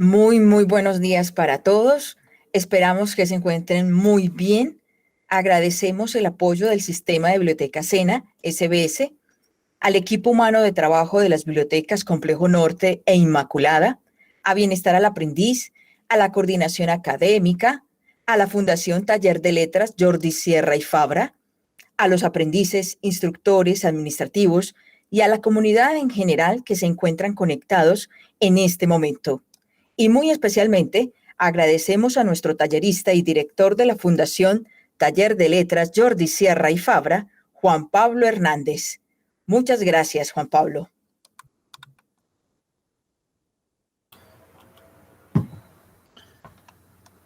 Muy buenos días para todos. Esperamos que se encuentren muy bien. Agradecemos el apoyo del Sistema de Biblioteca SENA, SBS, al equipo humano de trabajo de las bibliotecas Complejo Norte e Inmaculada, a Bienestar al Aprendiz, a la Coordinación Académica, a la Fundación Taller de Letras Jordi Sierra y Fabra, a los aprendices, instructores, administrativos y a la comunidad en general que se encuentran conectados en este momento. Y muy especialmente agradecemos a nuestro tallerista y director de la Fundación Taller de Letras Jordi Sierra y Fabra, Juan Pablo Hernández. Muchas gracias, Juan Pablo.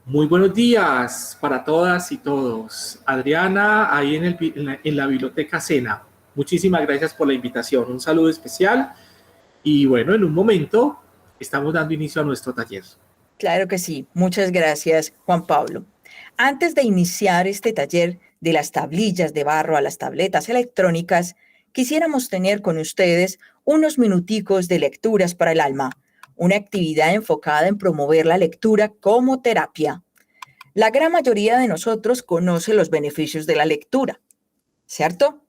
Muy buenos días para todas y todos. Adriana, ahí en la Biblioteca SENA. Muchísimas gracias por la invitación. Un saludo especial. Y bueno, en un momento estamos dando inicio a nuestro taller. Claro que sí. Muchas gracias, Juan Pablo. Antes de iniciar este taller de las tablillas de barro a las tabletas electrónicas, quisiéramos tener con ustedes unos minuticos de lecturas para el alma, una actividad enfocada en promover la lectura como terapia. La gran mayoría de nosotros conoce los beneficios de la lectura, ¿cierto?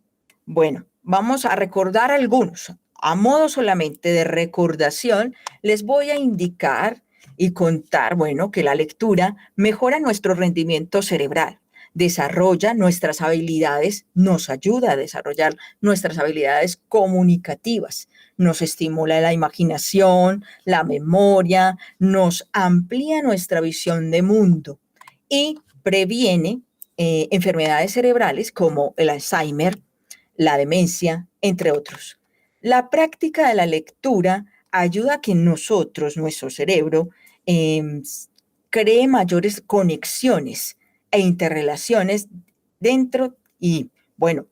Bueno, vamos a recordar algunos. A modo solamente de recordación, les voy a indicar y contar, bueno, que la lectura mejora nuestro rendimiento cerebral, desarrolla nuestras habilidades, nos ayuda a desarrollar nuestras habilidades comunicativas, nos estimula la imaginación, la memoria, nos amplía nuestra visión de mundo y previene enfermedades cerebrales como el Alzheimer, la demencia, entre otros. La práctica de la lectura ayuda a que nosotros, nuestro cerebro, eh, cree mayores conexiones e interrelaciones dentro y, bueno,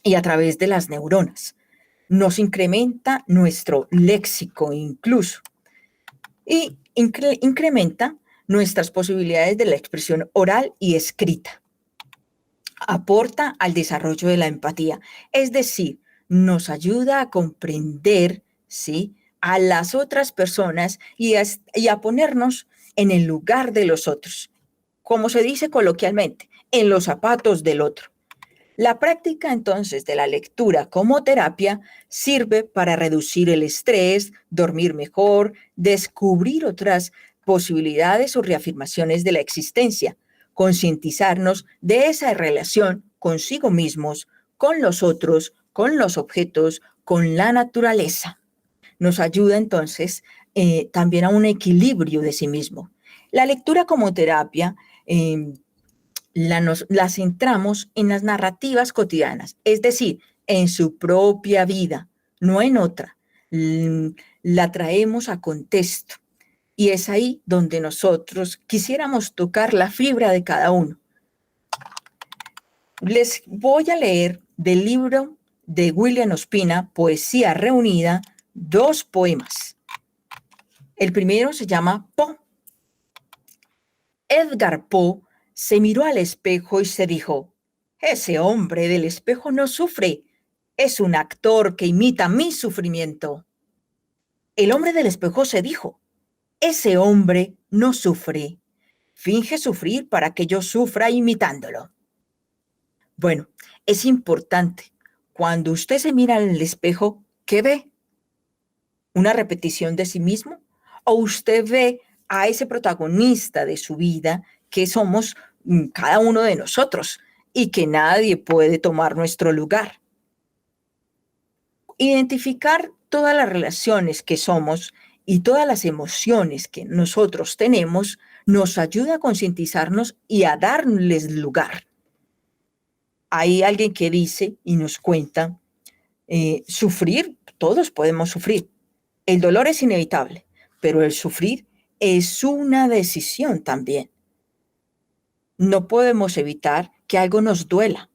y a través de las neuronas. Nos incrementa nuestro léxico incluso y incrementa nuestras posibilidades de la expresión oral y escrita. Aporta al desarrollo de la empatía, es decir, nos ayuda a comprender, ¿sí?, a las otras personas y a ponernos en el lugar de los otros, como se dice coloquialmente, en los zapatos del otro. La práctica entonces de la lectura como terapia sirve para reducir el estrés, dormir mejor, descubrir otras posibilidades o reafirmaciones de la existencia, concientizarnos de esa relación consigo mismos, con los otros, con los objetos, con la naturaleza. Nos ayuda entonces también a un equilibrio de sí mismo. La lectura como terapia la centramos en las narrativas cotidianas, es decir, en su propia vida, no en otra. La traemos a contexto y es ahí donde nosotros quisiéramos tocar la fibra de cada uno. Les voy a leer del libro de William Ospina, Poesía Reunida, 2 poemas. El primero se llama Poe. Edgar Poe se miró al espejo y se dijo: ese hombre del espejo no sufre, es un actor que imita mi sufrimiento. El hombre del espejo se dijo: ese hombre no sufre, finge sufrir para que yo sufra imitándolo. Bueno, es importante, cuando usted se mira al espejo, ¿qué ve? ¿Una repetición de sí mismo? ¿O usted ve a ese protagonista de su vida que somos cada uno de nosotros y que nadie puede tomar nuestro lugar? Identificar todas las relaciones que somos y todas las emociones que nosotros tenemos nos ayuda a concientizarnos y a darles lugar. Hay alguien que dice y nos cuenta, sufrir, todos podemos sufrir. El dolor es inevitable, pero el sufrir es una decisión también. No podemos evitar que algo nos duela,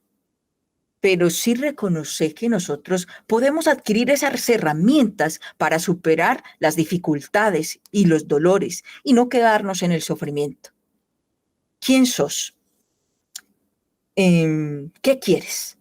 pero sí reconocer que nosotros podemos adquirir esas herramientas para superar las dificultades y los dolores y no quedarnos en el sufrimiento. ¿Quién sos? ¿Qué quieres?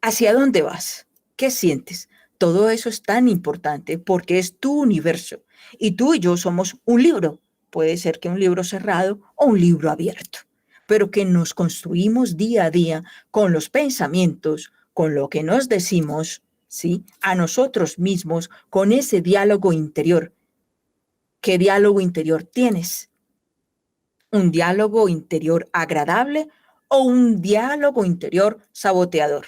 ¿Hacia dónde vas? ¿Qué sientes? Todo eso es tan importante porque es tu universo y tú y yo somos un libro. Puede ser que un libro cerrado o un libro abierto, pero que nos construimos día a día con los pensamientos, con lo que nos decimos, ¿sí? A nosotros mismos, con ese diálogo interior. ¿Qué diálogo interior tienes? ¿Un diálogo interior agradable o un diálogo interior saboteador?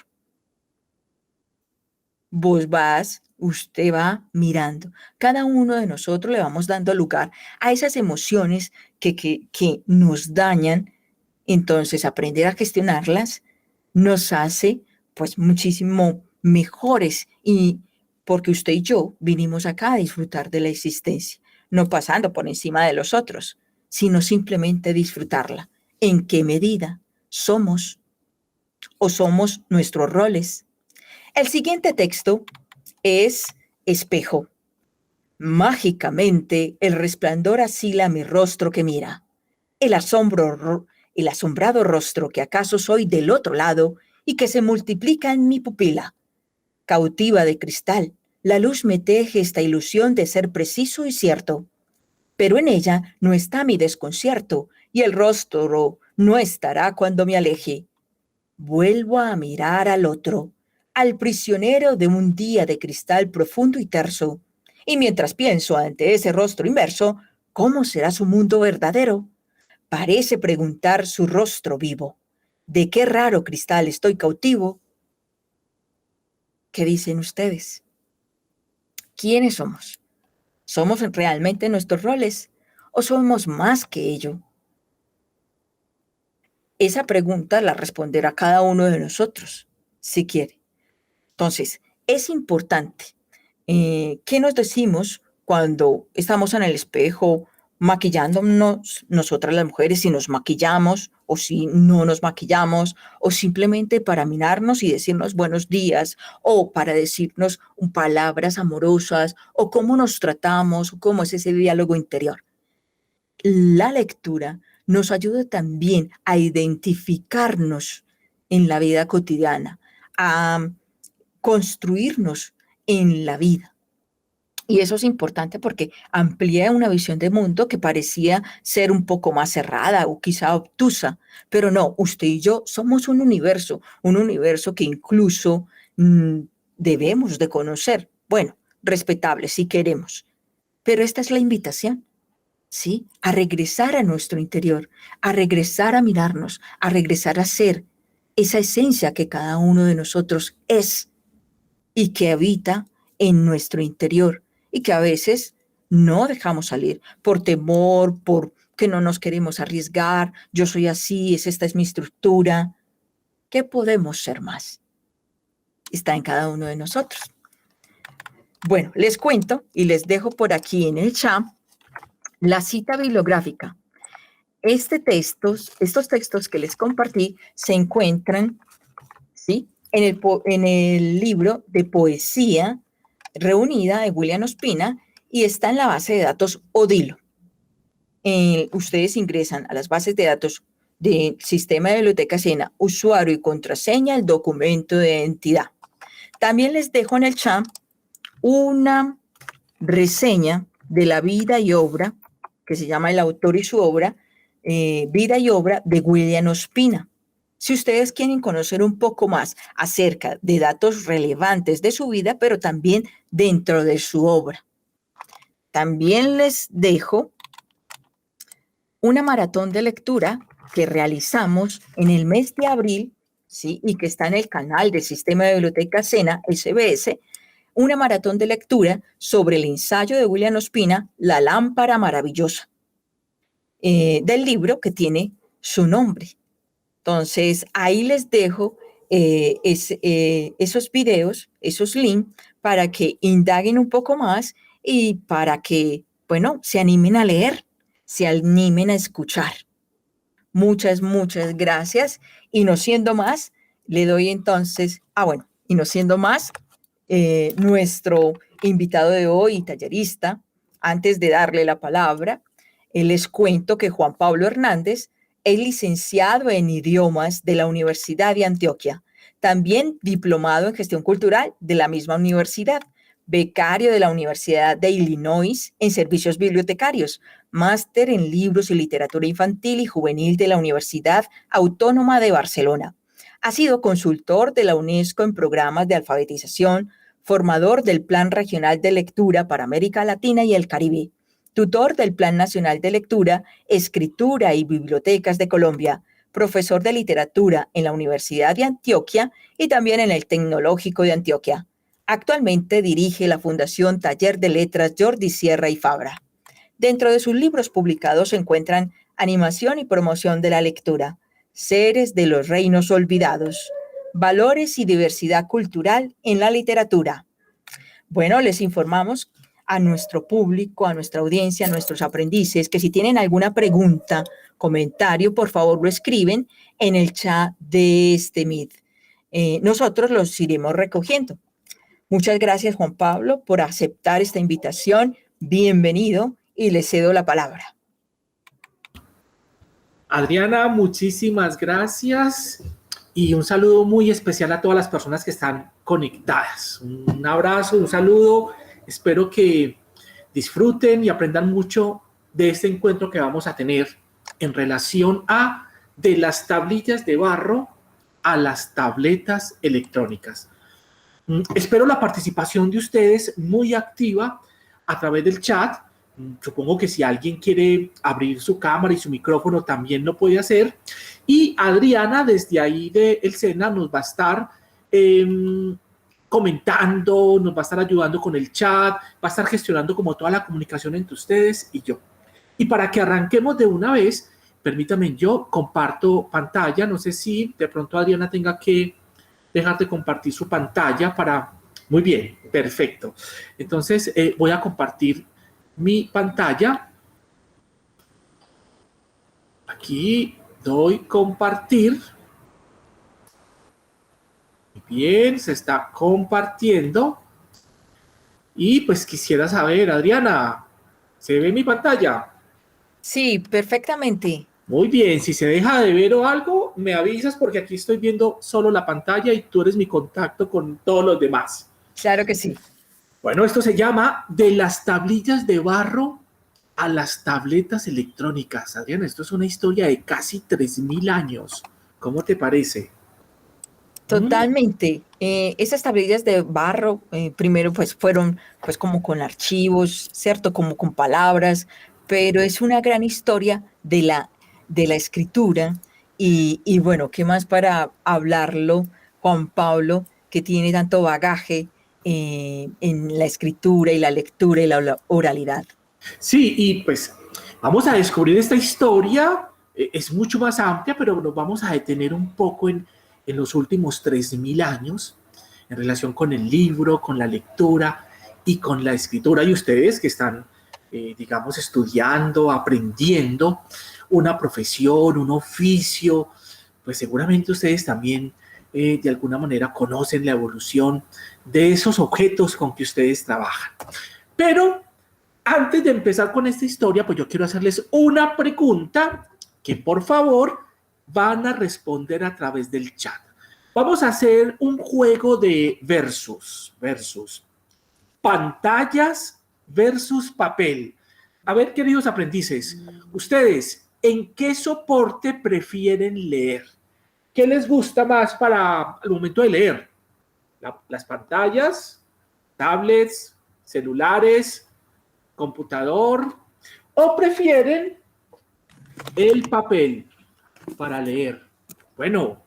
Usted va mirando. Cada uno de nosotros le vamos dando lugar a esas emociones que nos dañan. Entonces, aprender a gestionarlas nos hace pues muchísimo mejores y porque usted y yo vinimos acá a disfrutar de la existencia, no pasando por encima de los otros, sino simplemente disfrutarla. ¿En qué medida somos o somos nuestros roles? El siguiente texto es espejo. Mágicamente el resplandor asila mi rostro que mira. El el asombrado rostro que acaso soy del otro lado y que se multiplica en mi pupila. Cautiva de cristal, la luz me teje esta ilusión de ser preciso y cierto. Pero en ella no está mi desconcierto y el rostro no estará cuando me aleje. Vuelvo a mirar al otro, al prisionero de un día de cristal profundo y terso. Y mientras pienso ante ese rostro inmerso, ¿cómo será su mundo verdadero? Parece preguntar su rostro vivo. ¿De qué raro cristal estoy cautivo? ¿Qué dicen ustedes? ¿Quiénes somos? ¿Somos realmente nuestros roles o somos más que ello? Esa pregunta la responderá cada uno de nosotros, si quiere. Entonces, es importante. ¿Qué nos decimos cuando estamos en el espejo maquillándonos nosotras las mujeres, si nos maquillamos o si no nos maquillamos, o simplemente para mirarnos y decirnos buenos días, o para decirnos palabras amorosas, o cómo nos tratamos, o cómo es ese diálogo interior? La lectura nos ayuda también a identificarnos en la vida cotidiana, a construirnos en la vida. Y eso es importante porque amplía una visión de mundo que parecía ser un poco más cerrada o quizá obtusa, pero no, usted y yo somos un universo que incluso debemos de conocer. Bueno, respetable si queremos, pero esta es la invitación. ¿Sí? A regresar a nuestro interior, a regresar a mirarnos, a regresar a ser esa esencia que cada uno de nosotros es y que habita en nuestro interior y que a veces no dejamos salir por temor, por que no nos queremos arriesgar, yo soy así, esta es mi estructura. ¿Qué podemos ser más? Está en cada uno de nosotros. Bueno, les cuento y les dejo por aquí en el chat la cita bibliográfica. Estos textos que les compartí se encuentran, ¿sí?, en el libro de poesía reunida de William Ospina y está en la base de datos Odilo. Ustedes ingresan a las bases de datos del sistema de biblioteca Sena, usuario y contraseña, el documento de identidad. También les dejo en el chat una reseña de la vida y obra que se llama El autor y su obra, vida y obra de William Ospina. Si ustedes quieren conocer un poco más acerca de datos relevantes de su vida, pero también dentro de su obra. También les dejo una maratón de lectura que realizamos en el mes de abril, ¿sí?, y que está en el canal del Sistema de Biblioteca Sena, SBS, una maratón de lectura sobre el ensayo de William Ospina, La lámpara maravillosa, del libro que tiene su nombre. Entonces, ahí les dejo esos videos, esos links, para que indaguen un poco más y para que, bueno, se animen a leer, se animen a escuchar. Muchas, muchas gracias. Y no siendo más, le doy entonces, y no siendo más, nuestro invitado de hoy, tallerista, antes de darle la palabra, les cuento que Juan Pablo Hernández es licenciado en idiomas de la Universidad de Antioquia. También diplomado en gestión cultural de la misma universidad, becario de la Universidad de Illinois en servicios bibliotecarios, máster en libros y literatura infantil y juvenil de la Universidad Autónoma de Barcelona. Ha sido consultor de la UNESCO en programas de alfabetización, formador del Plan Regional de Lectura para América Latina y el Caribe, tutor del Plan Nacional de Lectura, Escritura y Bibliotecas de Colombia, profesor de literatura en la Universidad de Antioquia y también en el Tecnológico de Antioquia. Actualmente dirige la Fundación Taller de Letras Jordi Sierra y Fabra. Dentro de sus libros publicados se encuentran Animación y promoción de la lectura, Seres de los reinos olvidados, Valores y diversidad cultural en la literatura. Bueno, les informamos a nuestro público, a nuestra audiencia, a nuestros aprendices, que si tienen alguna pregunta, comentario, por favor lo escriben en el chat de este Meet. Nosotros los iremos recogiendo. Muchas gracias, Juan Pablo, por aceptar esta invitación. Bienvenido y le cedo la palabra. Adriana, muchísimas gracias y un saludo muy especial a todas las personas que están conectadas. Un abrazo, un saludo. Espero que disfruten y aprendan mucho de este encuentro que vamos a tener en relación a de las tablillas de barro a las tabletas electrónicas. Espero la participación de ustedes muy activa a través del chat. Supongo que si alguien quiere abrir su cámara y su micrófono también lo puede hacer. Y Adriana desde ahí de El Sena nos va a estar comentando, nos va a estar ayudando con el chat, va a estar gestionando como toda la comunicación entre ustedes y yo. Y para que arranquemos de una vez, permítanme, yo comparto pantalla. No sé si de pronto Adriana tenga que dejar de compartir su pantalla para... Muy bien, perfecto. Entonces voy a compartir mi pantalla. Aquí doy compartir. Muy bien, se está compartiendo. Y pues quisiera saber, Adriana, ¿se ve mi pantalla? Sí, perfectamente. Muy bien, si se deja de ver o algo, me avisas porque aquí estoy viendo solo la pantalla y tú eres mi contacto con todos los demás. Claro que sí. Bueno, esto se llama de las tablillas de barro a las tabletas electrónicas. Adriana, esto es una historia de casi 3.000 años. ¿Cómo te parece? Totalmente. Esas tablillas de barro, primero pues fueron pues como con archivos, ¿cierto? Como con palabras, pero es una gran historia de la escritura y bueno, ¿qué más para hablarlo, Juan Pablo, que tiene tanto bagaje en la escritura y la lectura y la oralidad? Sí, y pues vamos a descubrir esta historia. Es mucho más amplia, pero nos vamos a detener un poco en los últimos 3.000 años en relación con el libro, con la lectura y con la escritura. Y ustedes que están, digamos, estudiando, aprendiendo una profesión, un oficio, pues seguramente ustedes también de alguna manera conocen la evolución de esos objetos con que ustedes trabajan. Pero antes de empezar con esta historia, pues yo quiero hacerles una pregunta que por favor van a responder a través del chat. Vamos a hacer un juego de versus. Pantallas versus papel. A ver, queridos aprendices, ustedes, ¿en qué soporte prefieren leer? ¿Qué les gusta más para el momento de leer? ¿Las pantallas, tablets, celulares, computador? ¿O prefieren el papel para leer? Bueno,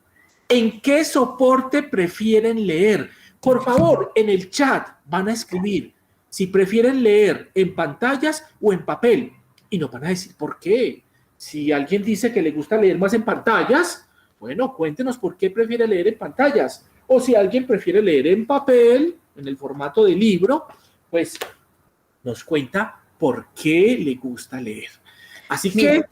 ¿en qué soporte prefieren leer? Por favor, en el chat van a escribir si prefieren leer en pantallas o en papel. Y nos van a decir por qué. Si alguien dice que le gusta leer más en pantallas, bueno, cuéntenos por qué prefiere leer en pantallas. O si alguien prefiere leer en papel, en el formato de libro, pues nos cuenta por qué le gusta leer. Así que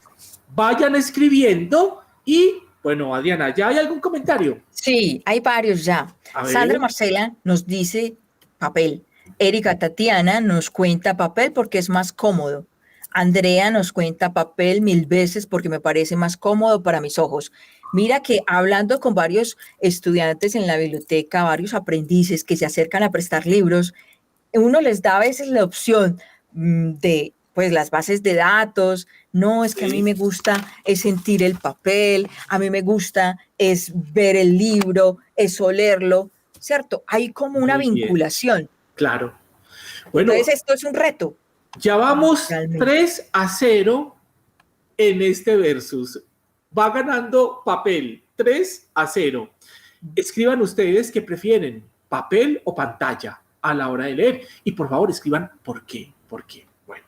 vayan escribiendo y, bueno, Adriana, ¿ya hay algún comentario? Sí, hay varios ya. Sandra Marcela nos dice papel. Erika Tatiana nos cuenta papel porque es más cómodo. Andrea nos cuenta papel 1000 veces porque me parece más cómodo para mis ojos. Mira que hablando con varios estudiantes en la biblioteca, varios aprendices que se acercan a prestar libros, uno les da a veces la opción de pues las bases de datos. No, es que a mí Sí, me gusta es sentir el papel, a mí me gusta es ver el libro, es olerlo, ¿cierto? Hay como una muy bien, vinculación. claro. Entonces Bueno, esto es un reto, ya vamos realmente. 3-0 en este versus. Va ganando papel 3-0. Escriban ustedes qué prefieren, papel o pantalla a la hora de leer. Y por favor, escriban por qué. ¿Por qué? Bueno,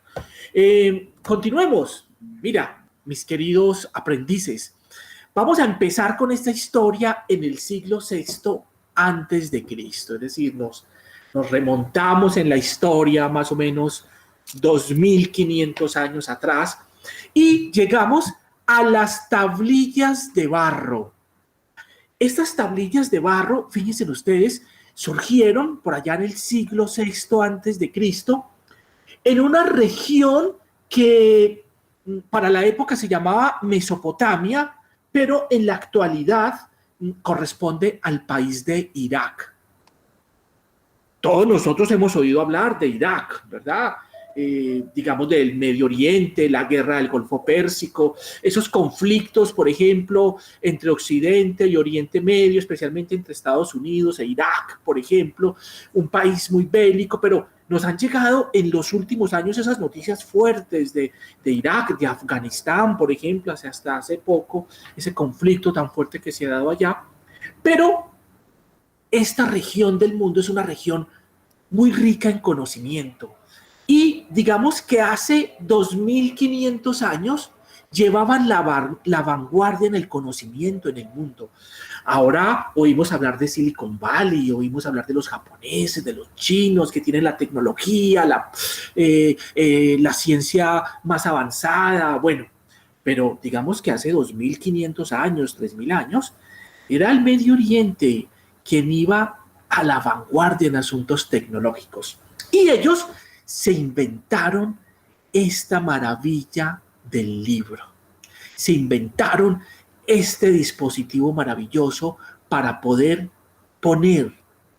continuemos. Mira, mis queridos aprendices, vamos a empezar con esta historia en el siglo VI antes de Cristo. Es decir, nos remontamos en la historia más o menos 2500 años atrás y llegamos a las tablillas de barro. Estas tablillas de barro, fíjense ustedes, surgieron por allá en el siglo VI antes de Cristo en una región que para la época se llamaba Mesopotamia, pero en la actualidad corresponde al país de Irak. Todos nosotros hemos oído hablar de Irak, ¿verdad? Digamos del Medio Oriente, la guerra del Golfo Pérsico, esos conflictos, por ejemplo, entre Occidente y Oriente Medio, especialmente entre Estados Unidos e Irak, por ejemplo, un país muy bélico, pero nos han llegado en los últimos años esas noticias fuertes de Irak, de Afganistán, por ejemplo, hasta hace poco, ese conflicto tan fuerte que se ha dado allá. Pero esta región del mundo es una región muy rica en conocimiento. Y digamos que hace 2500 años llevaban la vanguardia en el conocimiento en el mundo. Ahora oímos hablar de Silicon Valley, oímos hablar de los japoneses, de los chinos que tienen la tecnología, la ciencia más avanzada, bueno, pero digamos que hace 2500 años, 3000 años, era el Medio Oriente quien iba a la vanguardia en asuntos tecnológicos. Y ellos se inventaron esta maravilla del libro. Se inventaron este dispositivo maravilloso para poder poner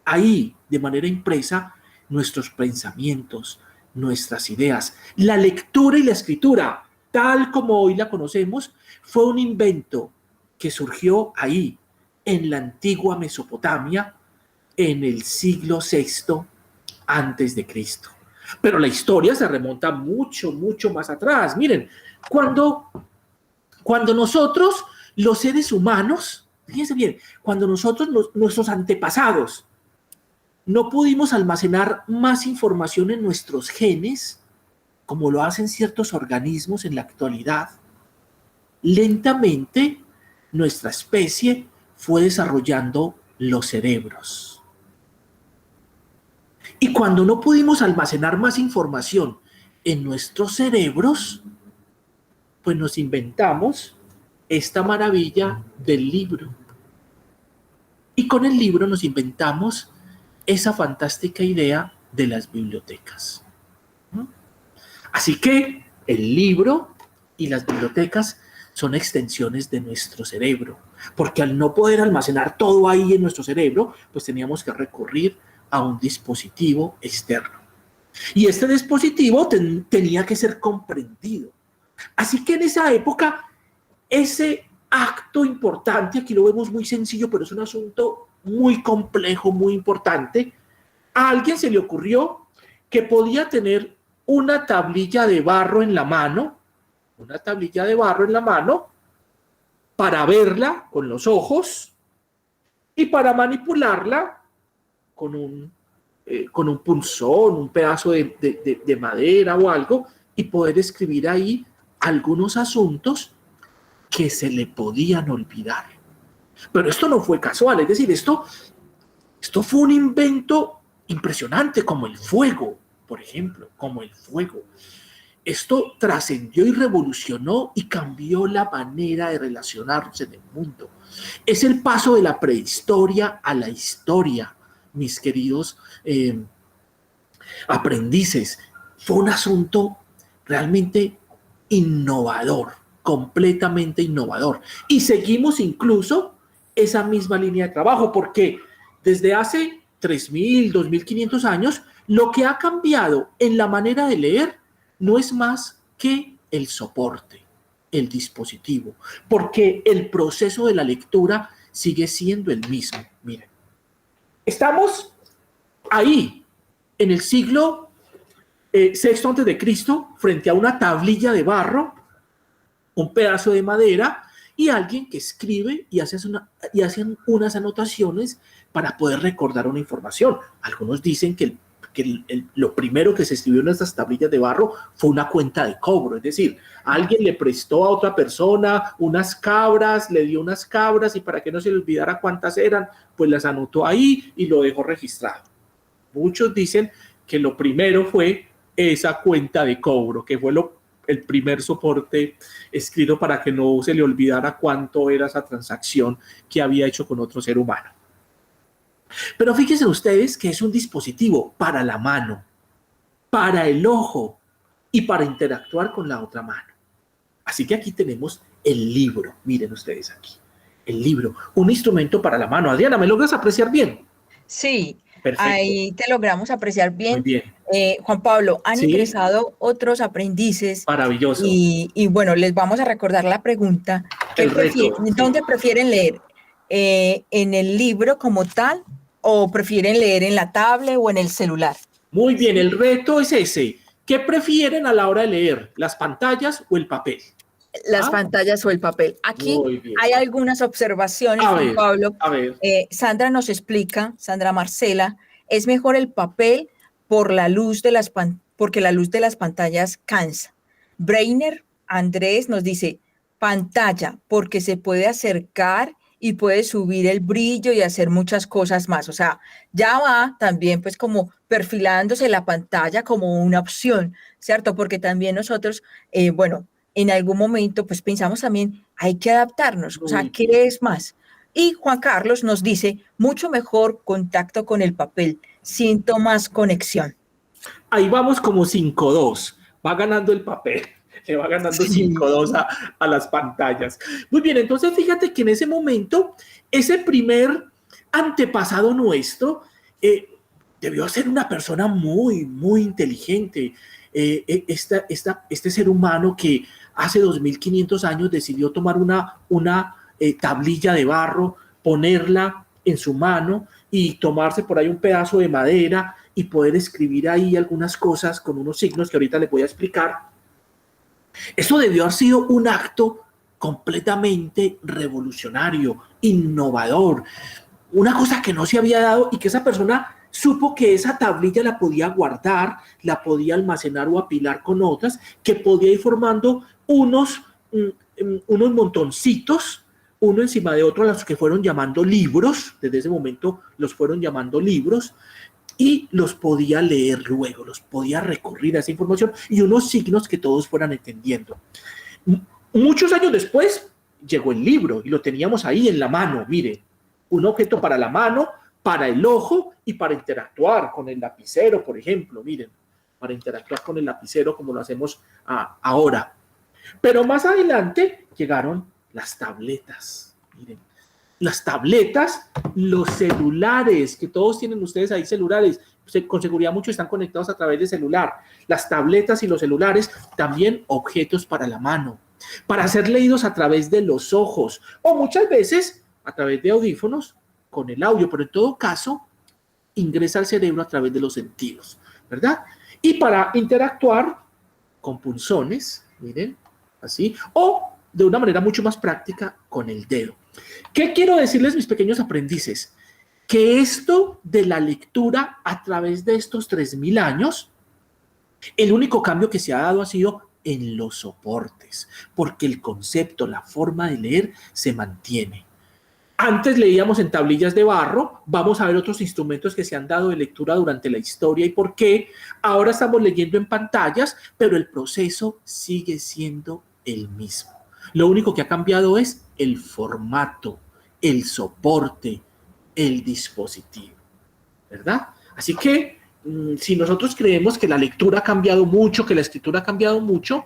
ahí de manera impresa nuestros pensamientos, nuestras ideas. La lectura y la escritura, tal como hoy la conocemos, fue un invento que surgió ahí, en la antigua Mesopotamia, en el siglo VI antes de Cristo. Pero la historia se remonta mucho, mucho más atrás. Miren, cuando, cuando nosotros, los seres humanos, fíjense bien, cuando nosotros, nuestros antepasados, no pudimos almacenar más información en nuestros genes, como lo hacen ciertos organismos en la actualidad, lentamente nuestra especie fue desarrollando los cerebros. Y cuando no pudimos almacenar más información en nuestros cerebros, pues nos inventamos esta maravilla del libro. Y con el libro nos inventamos esa fantástica idea de las bibliotecas. Así que el libro y las bibliotecas son extensiones de nuestro cerebro, porque al no poder almacenar todo ahí en nuestro cerebro, pues teníamos que recurrir a un dispositivo externo. Y este dispositivo tenía que ser comprendido. Así que en esa época, ese acto importante, aquí lo vemos muy sencillo, pero es un asunto muy complejo, muy importante, a alguien se le ocurrió que podía tener una tablilla de barro en la mano, una tablilla de barro en la mano, para verla con los ojos y para manipularla con un punzón, un pedazo de madera o algo, y poder escribir ahí algunos asuntos que se le podían olvidar. Pero esto no fue casual, es decir, esto fue un invento impresionante, como el fuego, por ejemplo, como el fuego. Esto trascendió y revolucionó y cambió la manera de relacionarnos en el mundo. Es el paso de la prehistoria a la historia, mis queridos aprendices. Fue un asunto realmente innovador. completamente innovador. Y seguimos incluso esa misma línea de trabajo, porque desde hace 3.000, 2.500 años, lo que ha cambiado en la manera de leer no es más que el soporte, el dispositivo, porque el proceso de la lectura sigue siendo el mismo. Miren, estamos ahí, en el siglo sexto antes de Cristo, frente a una tablilla de barro, un pedazo de madera y alguien que escribe y hacen unas anotaciones para poder recordar una información. Algunos dicen que lo primero que se escribió en estas tablillas de barro fue una cuenta de cobro, es decir, alguien le prestó a otra persona unas cabras, le dio unas cabras y para que no se le olvidara cuántas eran, pues las anotó ahí y lo dejó registrado. Muchos dicen que lo primero fue esa cuenta de cobro, que fue el primer soporte escrito para que no se le olvidara cuánto era esa transacción que había hecho con otro ser humano. Pero fíjense ustedes que es un dispositivo para la mano, para el ojo y para interactuar con la otra mano. Así que aquí tenemos el libro, miren ustedes aquí, el libro, un instrumento para la mano. Adriana, ¿me logras apreciar bien? Sí, Perfecto. ahí te logramos apreciar bien. Muy bien. Juan Pablo, han Sí. ingresado otros aprendices. Maravilloso. Y bueno, les vamos a recordar la pregunta. El reto. ¿Dónde prefieren leer? ¿En el libro como tal o prefieren leer en la tablet o en el celular? Muy bien, el reto es ese. ¿Qué prefieren a la hora de leer? ¿Las pantallas o el papel? Las pantallas o el papel. Aquí hay algunas observaciones, Juan Pablo. A ver. Sandra nos explica, Sandra Marcela, es mejor el papel por la luz de porque la luz de las pantallas cansa. Breiner Andrés nos dice pantalla porque se puede acercar y puede subir el brillo y hacer muchas cosas más. O sea, ya va también pues como perfilándose la pantalla como una opción, ¿cierto? Porque también nosotros, bueno, en algún momento pues pensamos también, hay que adaptarnos, o sea, ¿qué es más? Y Juan Carlos nos dice, mucho mejor contacto con el papel, siento más conexión. Ahí vamos como 5-2, va ganando el papel. Le va ganando 5-2 a las pantallas. Muy bien, entonces fíjate que en ese momento, ese primer antepasado nuestro debió ser una persona muy, muy inteligente. Este ser humano que hace 2.500 años decidió tomar una tablilla de barro, ponerla en su mano y tomarse por ahí un pedazo de madera y poder escribir ahí algunas cosas con unos signos que ahorita les voy a explicar. Eso debió haber sido un acto completamente revolucionario, innovador, una cosa que no se había dado y que esa persona supo que esa tablilla la podía guardar, la podía almacenar o apilar con otras, que podía ir formando unos montoncitos, uno encima de otro, a los que fueron llamando libros, desde ese momento los fueron llamando libros, y los podía leer luego, los podía recurrir a esa información y unos signos que todos fueran entendiendo. Muchos años después llegó el libro y lo teníamos ahí en la mano, mire, un objeto para la mano, para el ojo y para interactuar con el lapicero, por ejemplo, miren, para interactuar con el lapicero como lo hacemos ahora. Pero más adelante llegaron las tabletas, miren. Las tabletas, los celulares, que todos tienen ustedes ahí celulares, con seguridad muchos están conectados a través de celular. Las tabletas y los celulares, también objetos para la mano, para ser leídos a través de los ojos o muchas veces a través de audífonos con el audio, pero en todo caso ingresa al cerebro a través de los sentidos, ¿verdad? Y para interactuar con punzones, miren, así, o de una manera mucho más práctica con el dedo. ¿Qué quiero decirles, mis pequeños aprendices? Que esto de la lectura a través de estos 3.000 años, el único cambio que se ha dado ha sido en los soportes, porque el concepto, la forma de leer se mantiene. Antes leíamos en tablillas de barro, vamos a ver otros instrumentos que se han dado de lectura durante la historia y por qué. Ahora estamos leyendo en pantallas, pero el proceso sigue siendo el mismo. Lo único que ha cambiado es el formato, el soporte, el dispositivo, ¿verdad? Así que si nosotros creemos que la lectura ha cambiado mucho, que la escritura ha cambiado mucho,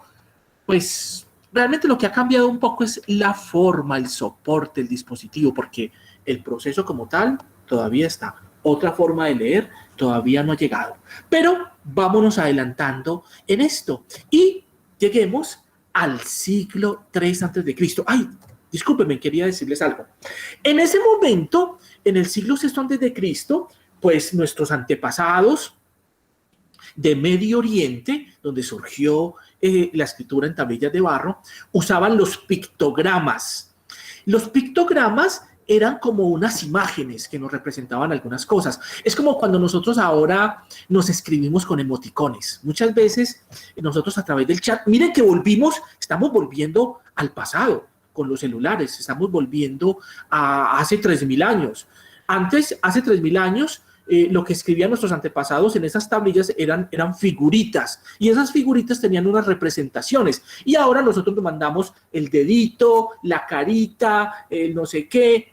pues Realmente lo que ha cambiado un poco es la forma, el soporte, el dispositivo, porque el proceso como tal todavía está. Otra forma de leer todavía no ha llegado. Pero vámonos adelantando en esto y lleguemos al siglo III antes de Cristo. Ay, discúlpenme, quería decirles algo. En ese momento, en el siglo VI antes de Cristo, pues nuestros antepasados de Medio Oriente, donde surgió la escritura en tablillas de barro, usaban los pictogramas. Los pictogramas eran como unas imágenes que nos representaban algunas cosas. Es como cuando nosotros ahora nos escribimos con emoticones. Muchas veces nosotros a través del chat, miren que estamos volviendo al pasado con los celulares, estamos volviendo a hace 3.000 años. Antes, hace 3.000 años, lo que escribían nuestros antepasados en esas tablillas eran figuritas, y esas figuritas tenían unas representaciones, y ahora nosotros nos mandamos el dedito, la carita, el no sé qué.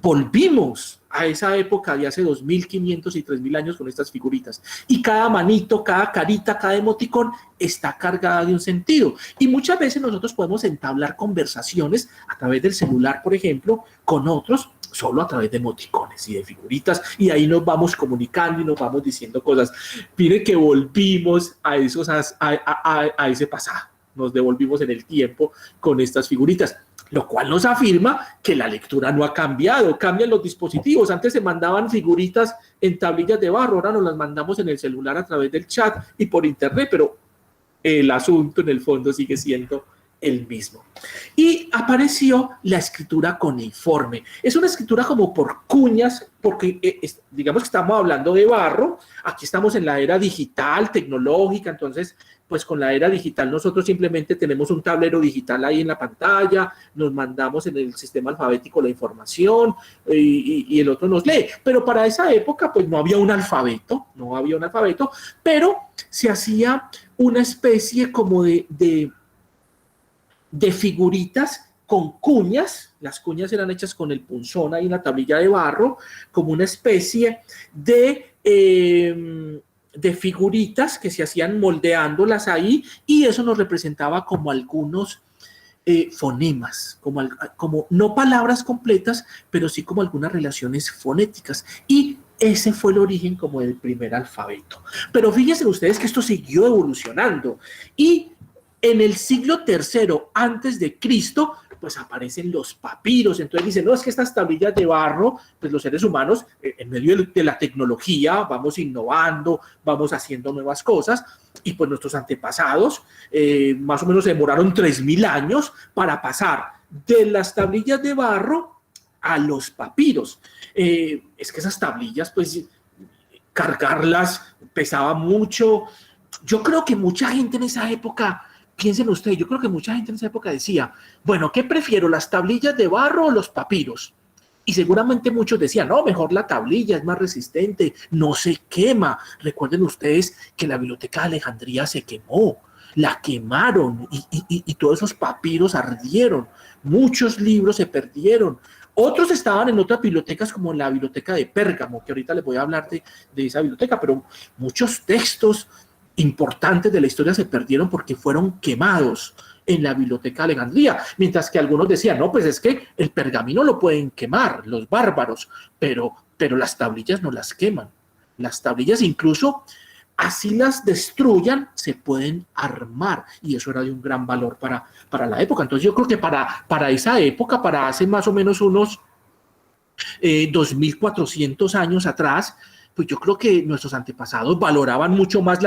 Volvimos a esa época de hace 2.500 y 3.000 años con estas figuritas, y cada manito, cada carita, cada emoticón está cargada de un sentido, y muchas veces nosotros podemos entablar conversaciones a través del celular, por ejemplo, con otros, solo a través de emoticones y de figuritas, y ahí nos vamos comunicando y nos vamos diciendo cosas. Miren que volvimos a ese pasado, nos devolvimos en el tiempo con estas figuritas, lo cual nos afirma que la lectura no ha cambiado, cambian los dispositivos. Antes se mandaban figuritas en tablillas de barro, ahora nos las mandamos en el celular a través del chat y por internet, pero el asunto en el fondo sigue siendo el mismo. Y apareció la escritura cuneiforme. Es una escritura como por cuñas, porque digamos que estamos hablando de barro, aquí estamos en la era digital, tecnológica, entonces pues con la era digital nosotros simplemente tenemos un tablero digital ahí en la pantalla, nos mandamos en el sistema alfabético la información y el otro nos lee. Pero para esa época pues no había un alfabeto, pero se hacía una especie como de figuritas con cuñas. Las cuñas eran hechas con el punzón ahí en la tablilla de barro, como una especie de figuritas que se hacían moldeándolas ahí, y eso nos representaba como algunos fonemas, como no palabras completas, pero sí como algunas relaciones fonéticas, y ese fue el origen como del primer alfabeto. Pero fíjense ustedes que esto siguió evolucionando, y en el siglo III antes de Cristo, pues aparecen los papiros. Entonces dicen, no, es que estas tablillas de barro, pues los seres humanos, en medio de la tecnología, vamos innovando, vamos haciendo nuevas cosas, y pues nuestros antepasados más o menos se demoraron 3.000 años para pasar de las tablillas de barro a los papiros. Es que esas tablillas, pues, cargarlas pesaba mucho. Yo creo que mucha gente en esa época, piensen ustedes, yo creo que mucha gente en esa época decía, bueno, ¿qué prefiero, las tablillas de barro o los papiros? Y seguramente muchos decían, no, mejor la tablilla, es más resistente, no se quema. Recuerden ustedes que la Biblioteca de Alejandría se quemó, la quemaron y todos esos papiros ardieron, muchos libros se perdieron. Otros estaban en otras bibliotecas como la Biblioteca de Pérgamo, que ahorita les voy a hablar de esa biblioteca, pero muchos textos importantes de la historia se perdieron porque fueron quemados en la Biblioteca de Alejandría, mientras que algunos decían, no, pues es que el pergamino lo pueden quemar los bárbaros, pero las tablillas no las queman. Las tablillas incluso, así las destruyan, se pueden armar, y eso era de un gran valor para la época. Entonces yo creo que para esa época, para hace más o menos unos 2.400 años atrás, pues yo creo que nuestros antepasados valoraban mucho más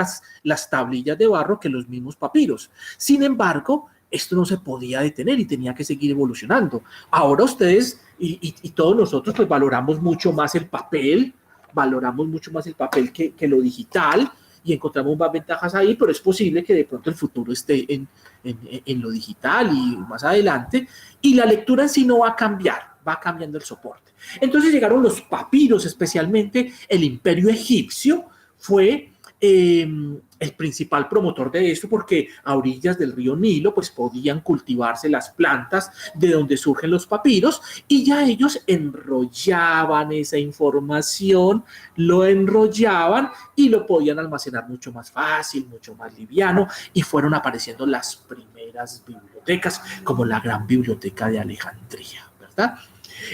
las tablillas de barro que los mismos papiros. Sin embargo, esto no se podía detener y tenía que seguir evolucionando. Ahora ustedes y todos nosotros pues valoramos mucho más el papel, que lo digital, y encontramos más ventajas ahí, pero es posible que de pronto el futuro esté en lo digital y más adelante, y la lectura en sí no va a cambiar, va cambiando el soporte. Entonces llegaron los papiros, especialmente el Imperio egipcio fue el principal promotor de esto, porque a orillas del río Nilo pues podían cultivarse las plantas de donde surgen los papiros, y ya ellos enrollaban esa información, lo enrollaban y lo podían almacenar mucho más fácil, mucho más liviano, y fueron apareciendo las primeras bibliotecas, como la Gran Biblioteca de Alejandría, ¿verdad?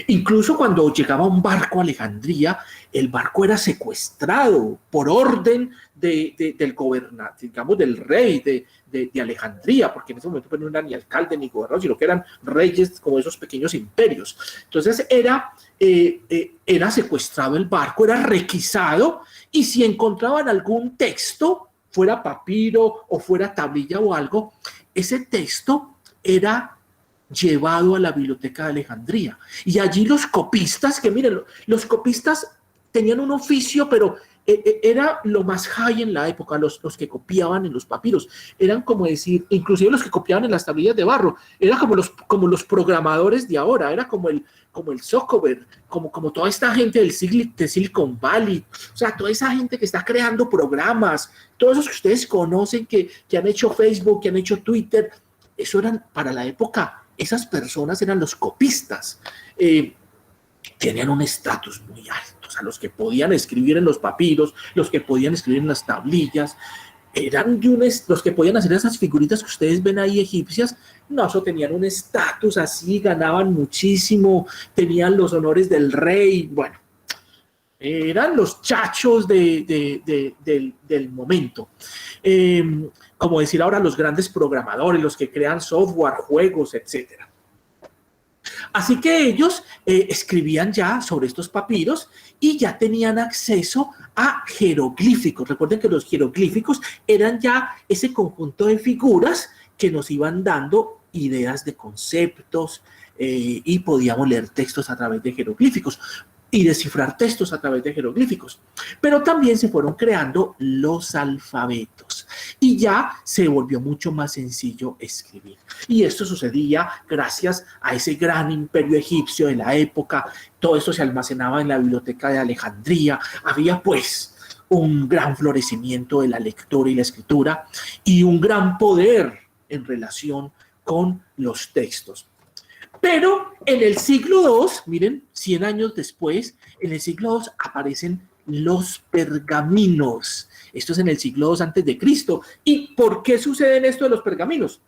Incluso cuando llegaba un barco a Alejandría, el barco era secuestrado por orden del gobernante, digamos, del rey de Alejandría, porque en ese momento pues, no era ni alcalde ni gobernador, sino que eran reyes como esos pequeños imperios. Entonces era secuestrado el barco, era requisado, y si encontraban algún texto, fuera papiro o fuera tablilla o algo, ese texto era llevado a la Biblioteca de Alejandría. Y allí los copistas, que miren, los copistas tenían un oficio, pero era lo más high en la época, los que copiaban en los papiros. Eran como decir, inclusive los que copiaban en las tablillas de barro, era como los programadores de ahora, era como el Zuckerberg, como toda esta gente de Silicon Valley, o sea, toda esa gente que está creando programas, todos esos que ustedes conocen, que han hecho Facebook, que han hecho Twitter, eso eran para la época. Esas personas eran los copistas, tenían un estatus muy alto, o sea, los que podían escribir en los papiros, los que podían escribir en las tablillas, eran los que podían hacer esas figuritas que ustedes ven ahí egipcias, no, eso tenían un estatus así, ganaban muchísimo, tenían los honores del rey, bueno, eran los chachos del momento. Como decir ahora los grandes programadores, los que crean software, juegos, etc. Así que ellos escribían ya sobre estos papiros y ya tenían acceso a jeroglíficos. Recuerden que los jeroglíficos eran ya ese conjunto de figuras que nos iban dando ideas de conceptos y podíamos leer textos a través de jeroglíficos y descifrar textos a través de jeroglíficos. Pero también se fueron creando los alfabetos y ya se volvió mucho más sencillo escribir. Y esto sucedía gracias a ese gran imperio egipcio de la época. Todo esto se almacenaba en la Biblioteca de Alejandría. Había pues un gran florecimiento de la lectura y la escritura y un gran poder en relación con los textos. Pero en el siglo II, miren, 100 años después, en el siglo II aparecen los pergaminos. Esto es en el siglo II antes de Cristo. ¿Y por qué suceden esto de los pergaminos?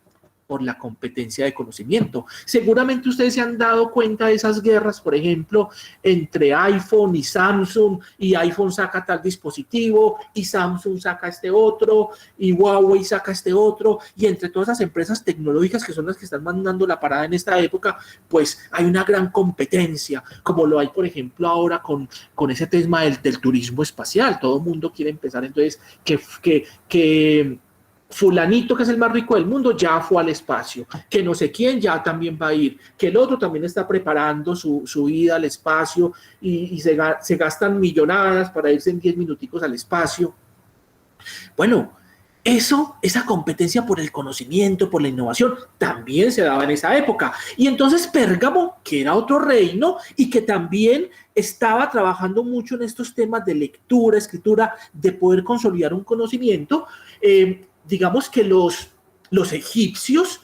Por la competencia de conocimiento. Seguramente ustedes se han dado cuenta de esas guerras, por ejemplo, entre iPhone y Samsung, y iPhone saca tal dispositivo, y Samsung saca este otro, y Huawei saca este otro, y entre todas esas empresas tecnológicas que son las que están mandando la parada en esta época, pues hay una gran competencia, como lo hay, por ejemplo, ahora con ese tema del turismo espacial. Todo el mundo quiere empezar, entonces, que fulanito, que es el más rico del mundo, ya fue al espacio, que no sé quién ya también va a ir, que el otro también está preparando su ida al espacio y se gastan millonadas para irse en 10 minuticos al espacio. Bueno, esa competencia por el conocimiento, por la innovación, también se daba en esa época. Y entonces Pérgamo, que era otro reino y que también estaba trabajando mucho en estos temas de lectura, escritura, de poder consolidar un conocimiento, digamos que los egipcios,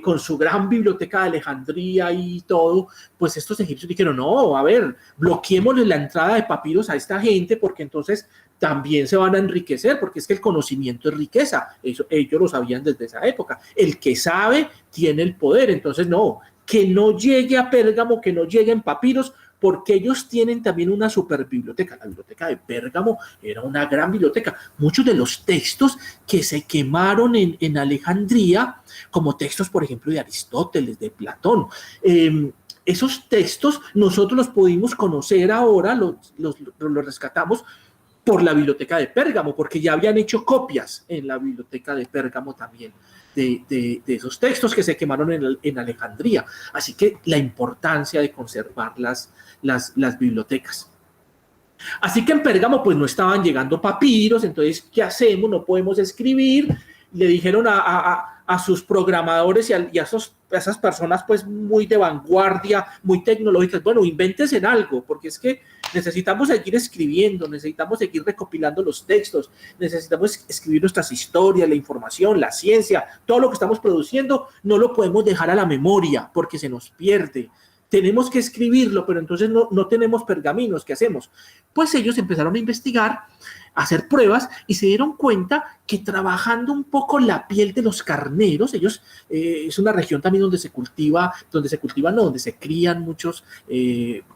con su gran biblioteca de Alejandría y todo, pues estos egipcios dijeron, no, a ver, bloqueémosle la entrada de papiros a esta gente porque entonces también se van a enriquecer, porque es que el conocimiento es riqueza. Eso, ellos lo sabían desde esa época. El que sabe tiene el poder. Entonces, no, que no llegue a Pérgamo, que no lleguen papiros, porque ellos tienen también una super biblioteca. La biblioteca de Pérgamo era una gran biblioteca. Muchos de los textos que se quemaron en Alejandría, como textos, por ejemplo, de Aristóteles, de Platón, esos textos nosotros los pudimos conocer ahora, los rescatamos por la biblioteca de Pérgamo, porque ya habían hecho copias en la biblioteca de Pérgamo también de esos textos que se quemaron en Alejandría. Así que la importancia de conservar las bibliotecas. Así que en Pérgamo pues no estaban llegando papiros, entonces ¿qué hacemos? No podemos escribir. Le dijeron a sus programadores y a esos esas personas pues muy de vanguardia, muy tecnológicas, bueno, invéntense en algo, porque es que necesitamos seguir escribiendo, necesitamos seguir recopilando los textos, necesitamos escribir nuestras historias, la información, la ciencia, todo lo que estamos produciendo, no lo podemos dejar a la memoria porque se nos pierde. Tenemos que escribirlo, pero entonces no tenemos pergaminos. ¿Qué hacemos? Pues ellos empezaron a investigar, a hacer pruebas y se dieron cuenta que trabajando un poco la piel de los carneros, ellos, es una región también donde se crían muchos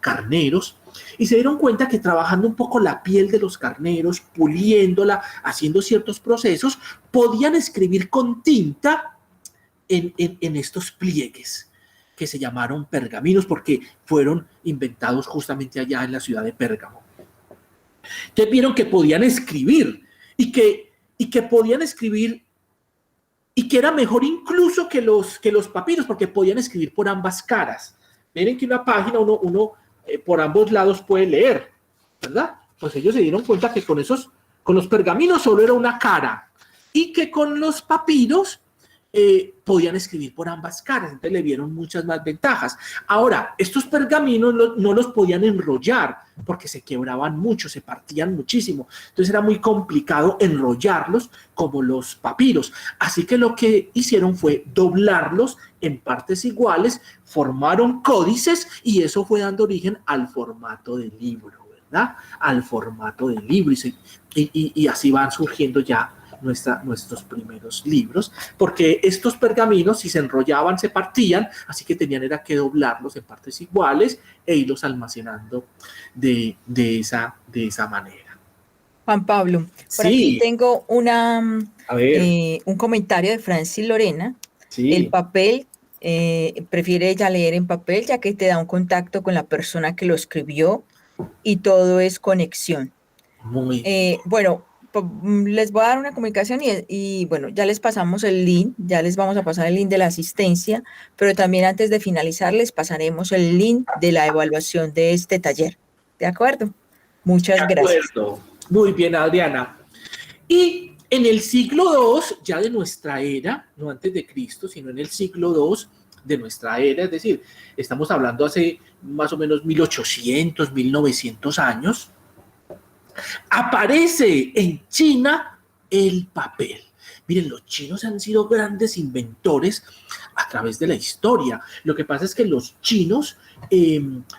carneros, y se dieron cuenta que trabajando un poco la piel de los carneros, puliéndola, haciendo ciertos procesos, podían escribir con tinta en estos pliegues que se llamaron pergaminos porque fueron inventados justamente allá en la ciudad de Pérgamo. Entonces vieron que podían escribir y que podían escribir y que era mejor incluso que los papiros porque podían escribir por ambas caras. Miren que una página uno por ambos lados puede leer, ¿verdad? Pues ellos se dieron cuenta que con los pergaminos solo era una cara y que con los papiros podían escribir por ambas caras, entonces le vieron muchas más ventajas. Ahora, estos pergaminos no los podían enrollar porque se quebraban mucho, se partían muchísimo, entonces era muy complicado enrollarlos como los papiros, así que lo que hicieron fue doblarlos en partes iguales, formaron códices y eso fue dando origen al formato de libro, ¿verdad? Al formato de libro y así van surgiendo ya nuestros primeros libros, porque estos pergaminos si se enrollaban se partían, así que tenían era que doblarlos en partes iguales e irlos almacenando de esa manera. Juan Pablo, por Sí, aquí tengo a ver, un comentario de Francis Lorena. El sí, papel, prefiere ella leer en papel ya que te da un contacto con la persona que lo escribió y todo es conexión. muy bien. Bueno, les voy a dar una comunicación bueno, ya les pasamos el link, ya les vamos a pasar el link de la asistencia, pero también antes de finalizar les pasaremos el link de la evaluación de este taller. ¿De acuerdo? De Muchas gracias. acuerdo. Muy bien, Adriana. Y en el siglo II, ya de nuestra era, no antes de Cristo, sino en el siglo II de nuestra era, es decir, estamos hablando hace más o menos 1800, 1900 años, aparece en China el papel. Miren, los chinos han sido grandes inventores a través de la historia. Lo que pasa es que los chinos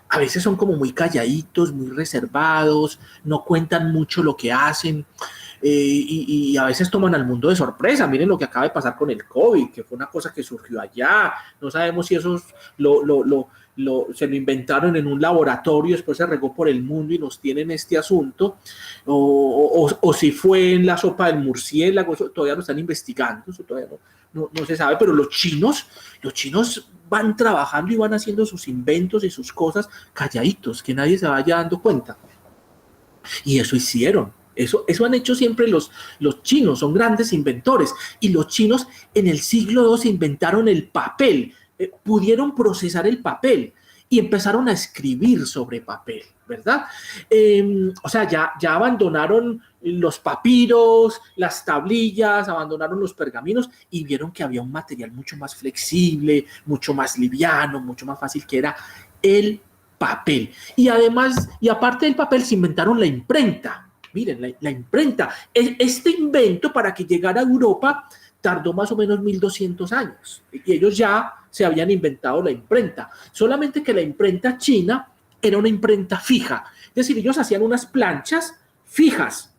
a veces son como muy calladitos, muy reservados, no cuentan mucho lo que hacen y a veces toman al mundo de sorpresa. Miren lo que acaba de pasar con el COVID, que fue una cosa que surgió allá. No sabemos si eso se lo inventaron en un laboratorio, después se regó por el mundo y nos tienen este asunto, o si fue en la sopa del murciélago, eso todavía lo están investigando, eso todavía no se sabe, pero los chinos van trabajando y van haciendo sus inventos y sus cosas calladitos, que nadie se vaya dando cuenta. Y eso hicieron. Eso han hecho siempre los chinos, son grandes inventores. Y los chinos en el siglo II inventaron el papel, pudieron procesar el papel y empezaron a escribir sobre papel, ¿verdad? O sea, ya abandonaron los papiros, las tablillas, abandonaron los pergaminos y vieron que había un material mucho más flexible, mucho más liviano, mucho más fácil, que era el papel. Y además, y aparte del papel, se inventaron la imprenta. Miren, la imprenta. Este invento, para que llegara a Europa, tardó más o menos 1200 años. Y ellos ya se habían inventado la imprenta. Solamente que la imprenta china era una imprenta fija. Es decir, ellos hacían unas planchas fijas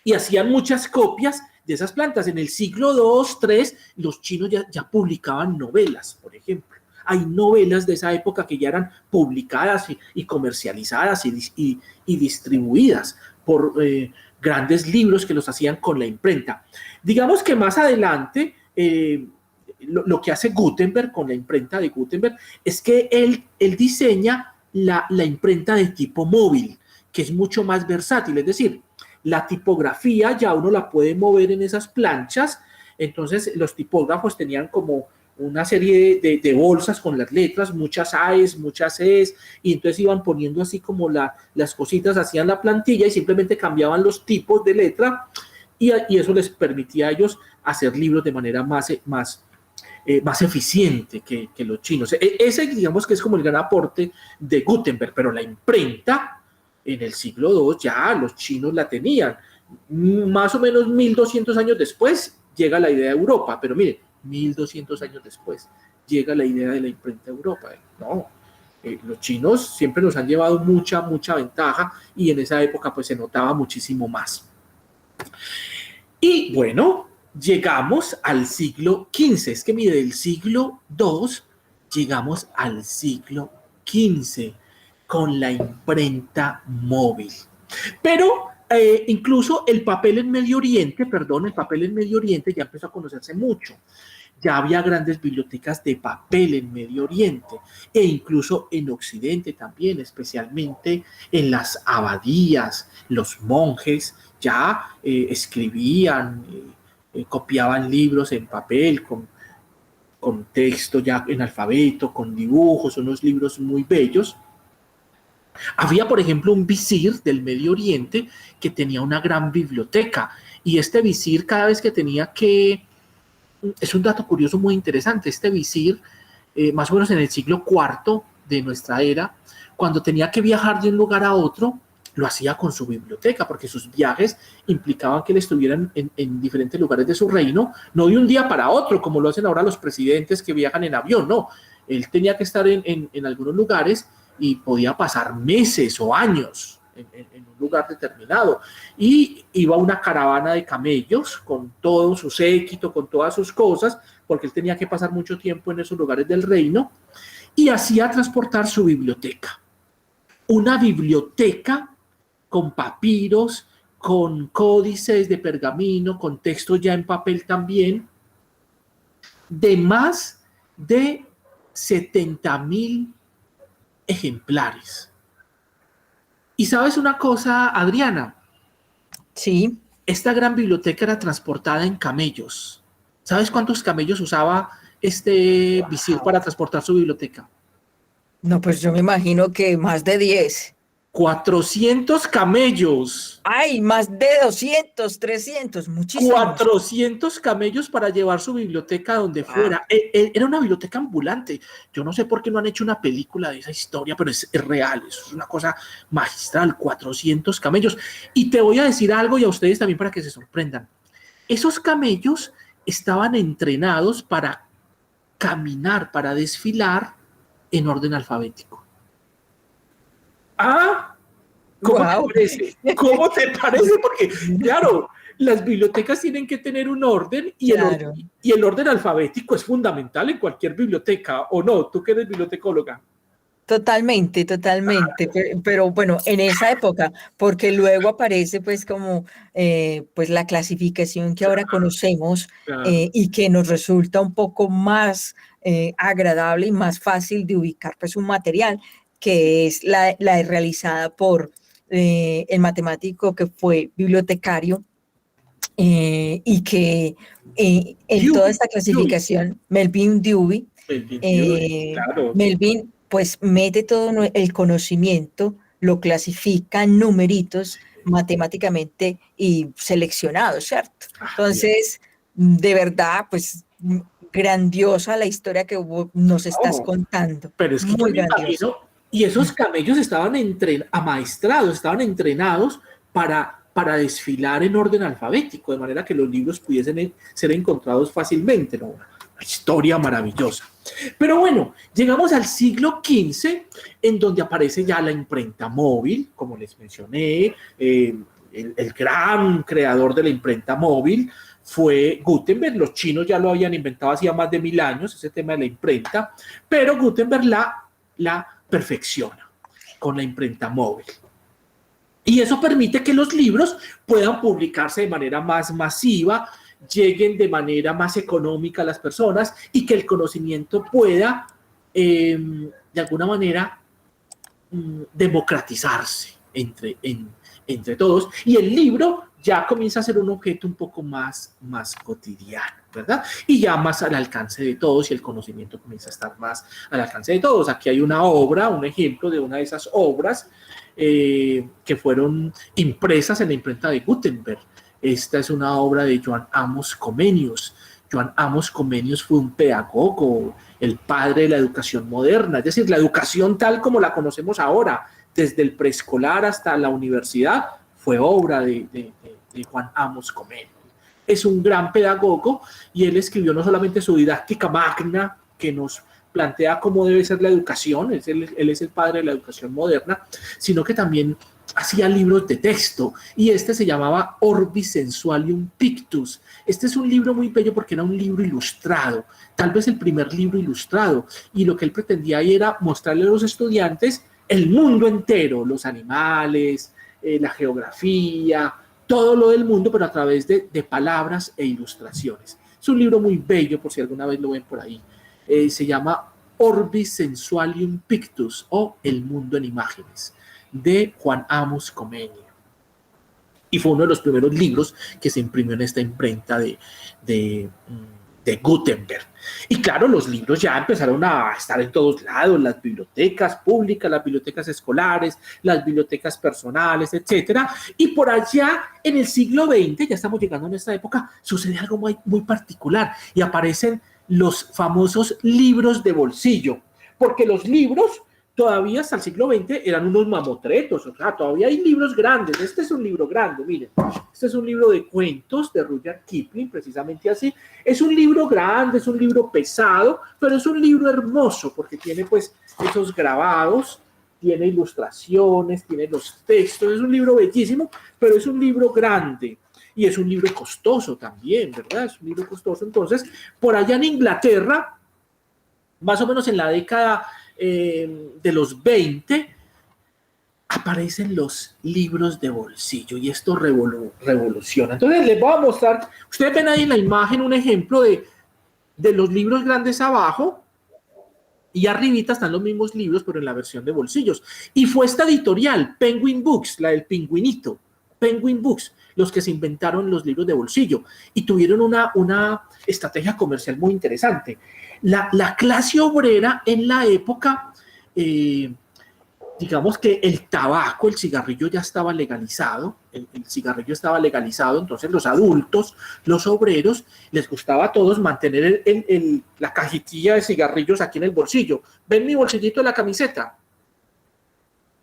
y hacían muchas copias de esas plantas. En el siglo II, III, los chinos ya publicaban novelas, por ejemplo. Hay novelas de esa época que ya eran publicadas y comercializadas y distribuidas por grandes libros que los hacían con la imprenta. Digamos que más adelante, lo que hace Gutenberg con la imprenta de Gutenberg es que él diseña la imprenta de tipo móvil, que es mucho más versátil, es decir, la tipografía ya uno la puede mover en esas planchas. Entonces los tipógrafos tenían como una serie de bolsas con las letras, muchas A's, muchas E's, y entonces iban poniendo así como las cositas, hacían la plantilla y simplemente cambiaban los tipos de letra y eso les permitía a ellos hacer libros de manera más más eficiente que los chinos. Ese, digamos que es como el gran aporte de Gutenberg, pero la imprenta en el siglo II ya los chinos la tenían. Más o menos 1200 años después llega la idea de Europa, pero mire, 1200 años después llega la idea de la imprenta a Europa. No, los chinos siempre nos han llevado mucha ventaja y en esa época pues se notaba muchísimo más. Y bueno, llegamos al siglo XV. Es que mire, del siglo II llegamos al siglo XV con la imprenta móvil. Pero incluso el papel en Medio Oriente ya empezó a conocerse mucho. Ya había grandes bibliotecas de papel en Medio Oriente e incluso en Occidente también, especialmente en las abadías. Los monjes ya escribían, copiaban libros en papel con texto ya en alfabeto, con dibujos, unos libros muy bellos. Había, por ejemplo, un visir del Medio Oriente que tenía una gran biblioteca y este visir cada vez que tenía que... Es un dato curioso muy interesante, este visir, más o menos en el siglo IV de nuestra era, cuando tenía que viajar de un lugar a otro, lo hacía con su biblioteca, porque sus viajes implicaban que él estuviera en diferentes lugares de su reino, no de un día para otro, como lo hacen ahora los presidentes que viajan en avión, no. Él tenía que estar en algunos lugares y podía pasar meses o años en un lugar determinado. Y iba una caravana de camellos con todo su séquito, con todas sus cosas, porque él tenía que pasar mucho tiempo en esos lugares del reino, y hacía transportar su biblioteca. Una biblioteca con papiros, con códices de pergamino, con textos ya en papel también, de más de 70,000 ejemplares. Y sabes una cosa, Adriana, Sí. esta gran biblioteca era transportada en camellos. ¿Sabes cuántos camellos usaba este visir para transportar su biblioteca? No, pues yo me imagino que más de 10. 400 camellos. Ay, más de 200, 300, muchísimos. 400 camellos para llevar su biblioteca donde Wow. fuera. Era una biblioteca ambulante. Yo no sé por qué no han hecho una película de esa historia, pero es real. Eso es una cosa magistral. 400 camellos. Y te voy a decir algo y a ustedes también para que se sorprendan. Esos camellos estaban entrenados para caminar, para desfilar en orden alfabético. Ah, ¿cómo te Wow. parece? ¿Cómo te parece? Porque, claro, las bibliotecas tienen que tener un orden Claro. y el orden alfabético es fundamental en cualquier biblioteca, ¿o no? Tú que eres bibliotecóloga. Totalmente, totalmente. Pero bueno, en esa época, porque luego aparece pues como pues la clasificación que ahora conocemos Claro. y que nos resulta un poco más agradable y más fácil de ubicar pues un material que es la realizada por el matemático que fue bibliotecario y que en toda Dewey, esta Dewey, clasificación, Melvin Dewey, Dewey, claro. Melvin pues mete todo el conocimiento, lo clasifica en numeritos matemáticamente y seleccionado, ¿cierto? Ah, bien. Entonces, de verdad, pues grandiosa la historia que nos estás No, contando, pero es que yo muy me grandiosa. imagino, y esos camellos estaban amaestrados, estaban entrenados para desfilar en orden alfabético, de manera que los libros pudiesen ser encontrados fácilmente, ¿no? Una historia maravillosa. Pero bueno, llegamos al siglo XV, en donde aparece ya la imprenta móvil, como les mencioné, el gran creador de la imprenta móvil fue Gutenberg. Los chinos ya lo habían inventado hacía más de 1000 años, ese tema de la imprenta, pero Gutenberg la perfecciona con la imprenta móvil. Y eso permite que los libros puedan publicarse de manera más masiva, lleguen de manera más económica a las personas y que el conocimiento pueda, de alguna manera, democratizarse entre todos. Y el libro ya comienza a ser un objeto un poco más cotidiano, ¿verdad? Y ya más al alcance de todos y el conocimiento comienza a estar más al alcance de todos. Aquí hay una obra, un ejemplo de una de esas obras que fueron impresas en la imprenta de Gutenberg. Esta es una obra de Johann Amos Comenius, Joan Amos Comenius fue un pedagogo, el padre de la educación moderna, es decir, la educación tal como la conocemos ahora, desde el preescolar hasta la universidad, fue obra de Joan Amos Comenius. Es un gran pedagogo y él escribió no solamente su didáctica magna, que nos plantea cómo debe ser la educación, él es el padre de la educación moderna, sino que también hacía libros de texto, y este se llamaba Orbis Sensualium Pictus. Este es un libro muy bello porque era un libro ilustrado, tal vez el primer libro ilustrado, y lo que él pretendía ahí era mostrarle a los estudiantes el mundo entero, los animales, la geografía, todo lo del mundo, pero a través de palabras e ilustraciones. Es un libro muy bello, por si alguna vez lo ven por ahí. Se llama Orbis Sensualium Pictus, o El mundo en imágenes, de Joan Amos Comenius. Y fue uno de los primeros libros que se imprimió en esta imprenta de Gutenberg. Y claro, los libros ya empezaron a estar en todos lados, las bibliotecas públicas, las bibliotecas escolares, las bibliotecas personales, etcétera. Y por allá, en el siglo XX, ya estamos llegando a esta época, sucede algo muy, muy particular y aparecen los famosos libros de bolsillo, porque los libros todavía hasta el siglo XX eran unos mamotretos, o sea, todavía hay libros grandes. Este es un libro grande, miren, este es un libro de cuentos de Rudyard Kipling, precisamente así. Es un libro grande, es un libro pesado, pero es un libro hermoso porque tiene pues esos grabados, tiene ilustraciones, tiene los textos, es un libro bellísimo, pero es un libro grande. Y es un libro costoso también, ¿verdad? Es un libro costoso. Entonces, por allá en Inglaterra, más o menos en la década de los 20, aparecen los libros de bolsillo y esto revoluciona. Entonces, les voy a mostrar, ustedes ven ahí en la imagen un ejemplo de los libros grandes abajo, y arribita están los mismos libros, pero en la versión de bolsillos. Y fue esta editorial, Penguin Books, la del pingüinito, Penguin Books, los que se inventaron los libros de bolsillo y tuvieron una estrategia comercial muy interesante. La clase obrera en la época, digamos que el tabaco, el cigarrillo ya estaba legalizado, el cigarrillo estaba legalizado, entonces los adultos, los obreros, les gustaba a todos mantener la cajetilla de cigarrillos aquí en el bolsillo. ¿Ven mi bolsillito de la camiseta?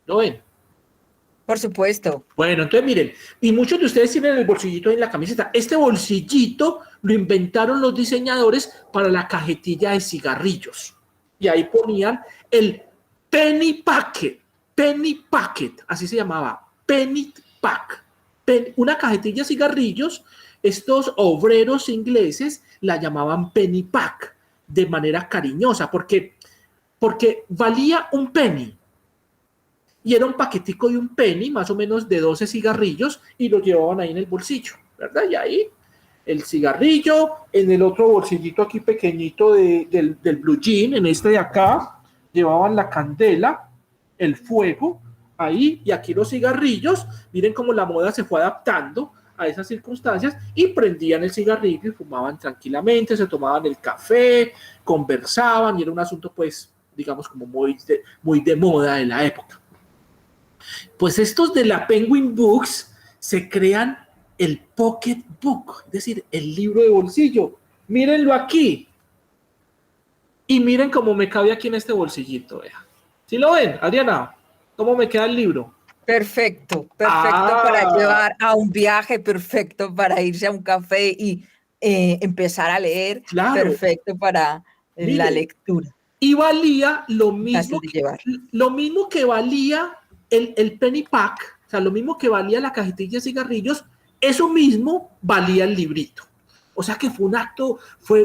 ¿Lo ven? Por supuesto. Bueno, entonces miren, y muchos de ustedes tienen el bolsillito en la camiseta. Este bolsillito lo inventaron los diseñadores para la cajetilla de cigarrillos. Y ahí ponían el penny packet, así se llamaba, penny pack. Una cajetilla de cigarrillos, estos obreros ingleses la llamaban penny pack de manera cariñosa, porque valía un penny. Y era un paquetico de un penny, más o menos de 12 cigarrillos, y lo llevaban ahí en el bolsillo, ¿verdad? Y ahí el cigarrillo, en el otro bolsillito aquí pequeñito del blue jean, en este de acá, llevaban la candela, el fuego, ahí, y aquí los cigarrillos. Miren cómo la moda se fue adaptando a esas circunstancias, y prendían el cigarrillo y fumaban tranquilamente, se tomaban el café, conversaban, y era un asunto, pues, digamos, como muy de moda de la época. Pues estos de la Penguin Books se crean el Pocket Book, es decir, el libro de bolsillo. Mírenlo aquí. Y miren cómo me cabe aquí en este bolsillito. Vea. ¿Sí lo ven, Adriana? ¿Cómo me queda el libro? Perfecto para llevar a un viaje, perfecto para irse a un café y empezar a leer, claro. Perfecto para la lectura. Y valía lo mismo que valía el penny pack, o sea, lo mismo que valía la cajetilla de cigarrillos, eso mismo valía el librito. O sea que fue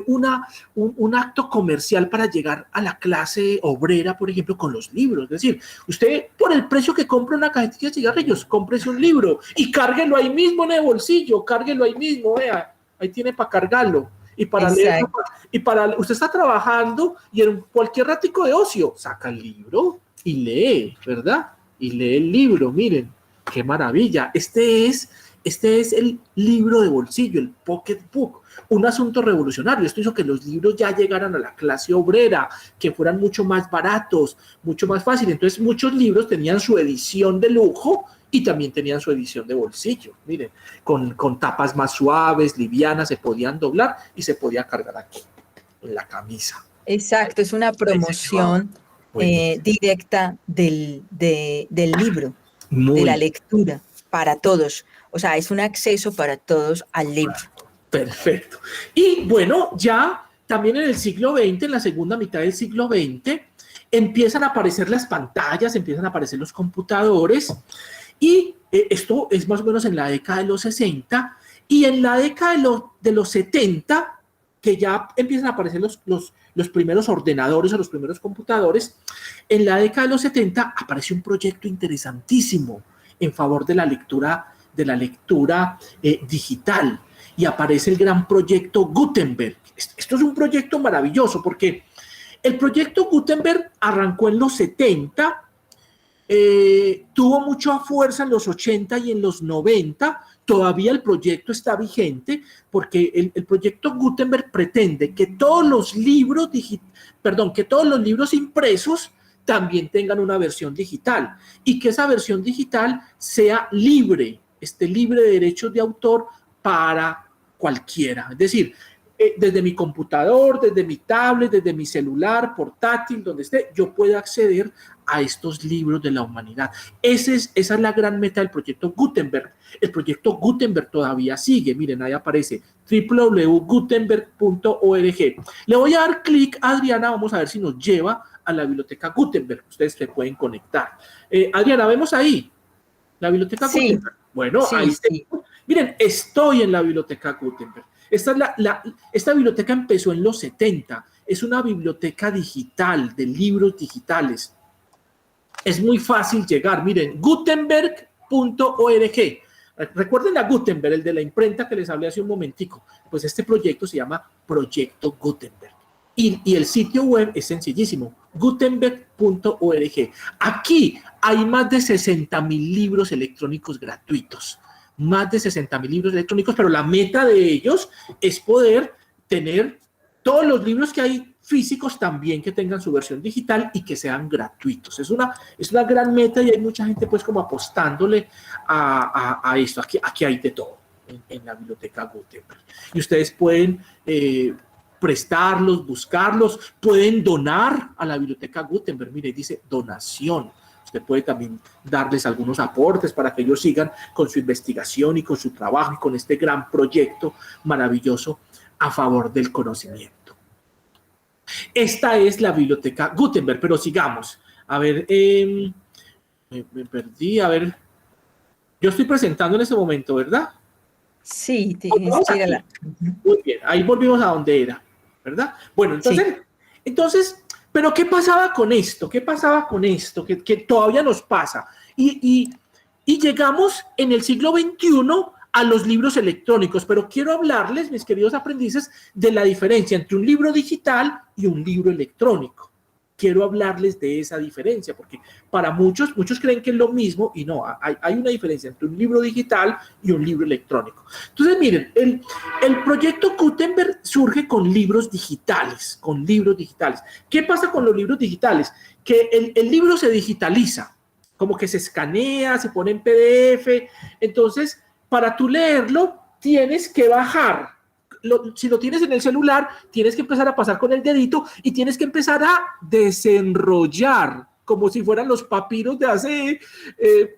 un acto comercial para llegar a la clase obrera, por ejemplo, con los libros. Es decir, usted por el precio que compra una cajetilla de cigarrillos, cómprese un libro y cárguelo ahí mismo en el bolsillo, cárguelo ahí mismo, vea, ahí tiene para cargarlo. Y para leer, usted está trabajando y en cualquier ratico de ocio, saca el libro y lee, ¿verdad? Y lee el libro, miren, qué maravilla. Este es el libro de bolsillo, el Pocket Book, un asunto revolucionario. Esto hizo que los libros ya llegaran a la clase obrera, que fueran mucho más baratos, mucho más fácil. Entonces muchos libros tenían su edición de lujo y también tenían su edición de bolsillo, miren, con tapas más suaves, livianas, se podían doblar y se podía cargar aquí, en la camisa. Exacto, es una Ahí se llevaba. promoción Buenísimo. directa del libro, de la Muy lectura, para todos. O sea, es un acceso para todos al libro. perfecto. Y bueno, ya también en el siglo XX, en la segunda mitad del siglo XX, empiezan a aparecer las pantallas, empiezan a aparecer los computadores, y esto es más o menos en la década de los 60, y en la década de los 70, que ya empiezan a aparecer los primeros ordenadores o los primeros computadores, en la década de los 70 apareció un proyecto interesantísimo en favor de la lectura digital, y aparece el gran proyecto Gutenberg. Esto es un proyecto maravilloso porque el proyecto Gutenberg arrancó en los 70, tuvo mucha fuerza en los 80 y en los 90. Todavía el proyecto está vigente porque el proyecto Gutenberg pretende que todos los libros que todos los libros impresos también tengan una versión digital y que esa versión digital sea libre, esté libre de derechos de autor para cualquiera. Es decir, desde mi computador, desde mi tablet, desde mi celular, portátil, donde esté, yo puedo acceder a estos libros de la humanidad. Esa es la gran meta del proyecto Gutenberg. El proyecto Gutenberg todavía sigue. Miren, ahí aparece www.gutenberg.org. Le voy a dar clic a Adriana, vamos a ver si nos lleva a la biblioteca Gutenberg. Ustedes se pueden conectar. Adriana, ¿vemos ahí la biblioteca Gutenberg? Bueno, sí, ahí sí. Miren, estoy en la biblioteca Gutenberg. Esta biblioteca empezó en los 70. Es una biblioteca digital, de libros digitales. Es muy fácil llegar. Miren, gutenberg.org. Recuerden a Gutenberg, el de la imprenta que les hablé hace un momentico. Pues este proyecto se llama Proyecto Gutenberg. Y el sitio web es sencillísimo, gutenberg.org. Aquí hay más de 60,000 libros electrónicos gratuitos. Más de 60,000 libros electrónicos, pero la meta de ellos es poder tener todos los libros que hay físicos también que tengan su versión digital y que sean gratuitos. Es una gran meta y hay mucha gente pues como apostándole a esto. Aquí hay de todo en la biblioteca Gutenberg. Y ustedes pueden prestarlos, buscarlos, pueden donar a la biblioteca Gutenberg. Mire, dice donación. Usted puede también darles algunos aportes para que ellos sigan con su investigación y con su trabajo y con este gran proyecto maravilloso a favor del conocimiento. Esta es la biblioteca Gutenberg, pero sigamos. A ver, me perdí, a ver. Yo estoy presentando en ese momento, ¿verdad? Sí, tienes que ir a la... Muy bien, ahí volvimos a donde era, ¿verdad? Bueno, entonces, pero ¿qué pasaba con esto? ¿Qué pasaba con esto? Que todavía nos pasa. Y llegamos en el siglo XXI a los libros electrónicos, pero quiero hablarles, mis queridos aprendices, de la diferencia entre un libro digital y un libro electrónico. Quiero hablarles de esa diferencia, porque para muchos creen que es lo mismo y no, hay una diferencia entre un libro digital y un libro electrónico. Entonces, miren, el proyecto Gutenberg surge con libros digitales, ¿Qué pasa con los libros digitales? Que el libro se digitaliza, como que se escanea, se pone en PDF, entonces, para tú leerlo, tienes que bajar. Si lo tienes en el celular, tienes que empezar a pasar con el dedito y tienes que empezar a desenrollar, como si fueran los papiros de hace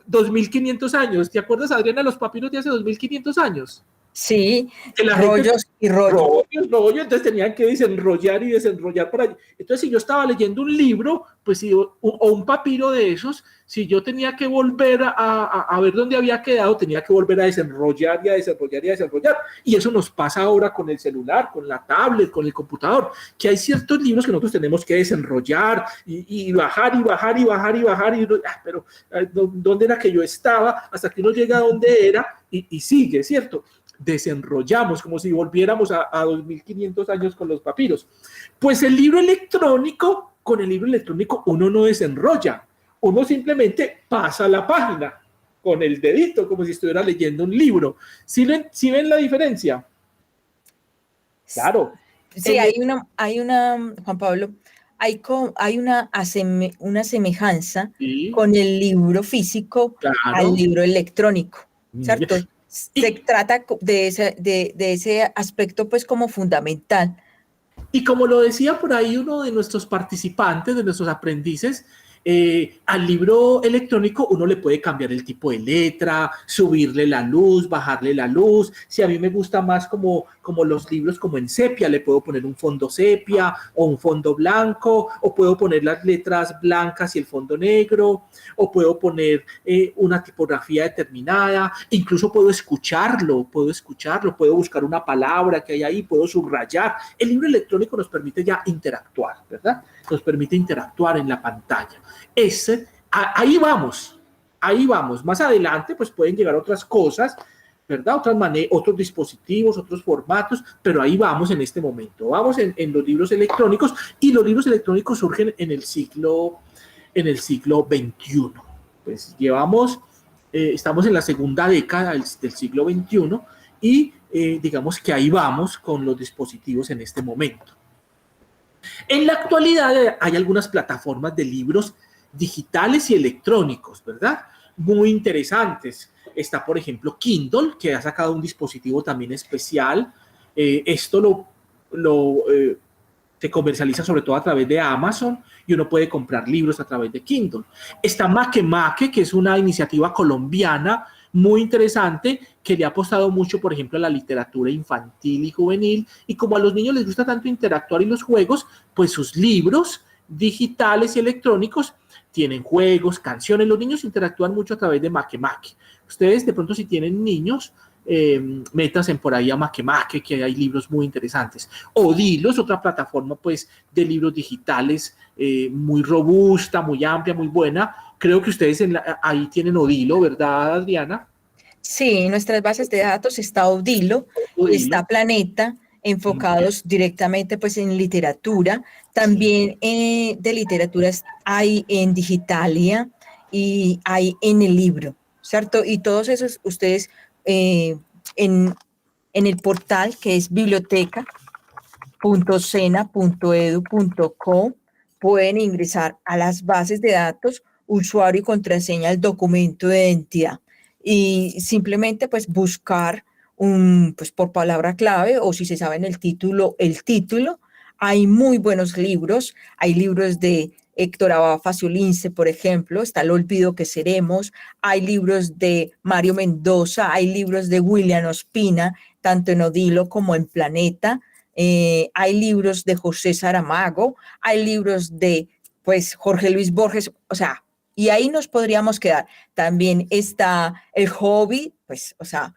2.500 años. ¿Te acuerdas, Adriana, de los papiros de hace 2.500 años? Sí, Que la rollos y rollos. Rollo, entonces tenían que desenrollar y desenrollar para allá. Entonces, si yo estaba leyendo un libro, pues o un papiro de esos, si yo tenía que volver a ver dónde había quedado, tenía que volver a desenrollar y a desenrollar y a desenrollar. Y eso nos pasa ahora con el celular, con la tablet, con el computador, que hay ciertos libros que nosotros tenemos que desenrollar y bajar y bajar y bajar y bajar. Pero, ¿dónde era que yo estaba? Hasta que uno llega a donde era y sigue, ¿cierto? Desenrollamos como si volviéramos a 2.500 años con los papiros. Pues con el libro electrónico uno no desenrolla, uno simplemente pasa la página con el dedito como si estuviera leyendo un libro. ¿Sí ven la diferencia? Claro. Sí, Juan Pablo, hay una semejanza Sí, con el libro físico al claro. libro electrónico, Mire. ¿cierto? Se Y, trata de ese aspecto pues como fundamental. Y como lo decía por ahí uno de nuestros participantes, de nuestros aprendices, al libro electrónico uno le puede cambiar el tipo de letra, subirle la luz, bajarle la luz. Si a mí me gusta más como los libros como en sepia, le puedo poner un fondo sepia o un fondo blanco, o puedo poner las letras blancas y el fondo negro, o puedo poner una tipografía determinada, incluso puedo escucharlo, puedo buscar una palabra que hay ahí, puedo subrayar. El libro electrónico nos permite ya interactuar, ¿verdad? Nos permite interactuar en la pantalla. Ahí vamos, ahí vamos. Más adelante, pues pueden llegar otras cosas, ¿verdad? Otros dispositivos, otros formatos, pero ahí vamos en este momento. Vamos en los libros electrónicos, y los libros electrónicos surgen en el siglo XXI. Pues estamos en la segunda década del siglo XXI, y digamos que ahí vamos con los dispositivos en este momento. En la actualidad hay algunas plataformas de libros digitales y electrónicos, ¿verdad? Muy interesantes. Está, por ejemplo, Kindle, que ha sacado un dispositivo también especial. Esto se comercializa sobre todo a través de Amazon, y uno puede comprar libros a través de Kindle. Está Makemake, que es una iniciativa colombiana muy interesante, que le ha apostado mucho, por ejemplo, a la literatura infantil y juvenil, y como a los niños les gusta tanto interactuar y los juegos, pues sus libros digitales y electrónicos tienen juegos, canciones. Los niños interactúan mucho a través de Makemake. Ustedes de pronto, si tienen niños, métanse por ahí a Makemake, que hay libros muy interesantes. Odilo es otra plataforma pues de libros digitales, muy robusta, muy amplia, muy buena. Creo que ustedes ahí tienen Odilo, ¿verdad, Adriana? Sí, en nuestras bases de datos está Odilo, Odilo. está Planeta, enfocados directamente pues en literatura. Sí. También de literaturas hay en Digitalia y hay en el libro, ¿cierto? Y todos esos ustedes eh, en, en el portal que es biblioteca.sena.edu.co pueden ingresar a las bases de datos, usuario y contraseña del documento de identidad, y simplemente pues buscar pues por palabra clave, o si se sabe en el título, el título. Hay muy buenos libros, hay libros de Héctor Abad Faciolince, por ejemplo, está El olvido que seremos, hay libros de Mario Mendoza, hay libros de William Ospina, tanto en Odilo como en Planeta. Hay libros de José Saramago, hay libros de pues Jorge Luis Borges, o sea, y ahí nos podríamos quedar. También está El Hobby, pues, o sea,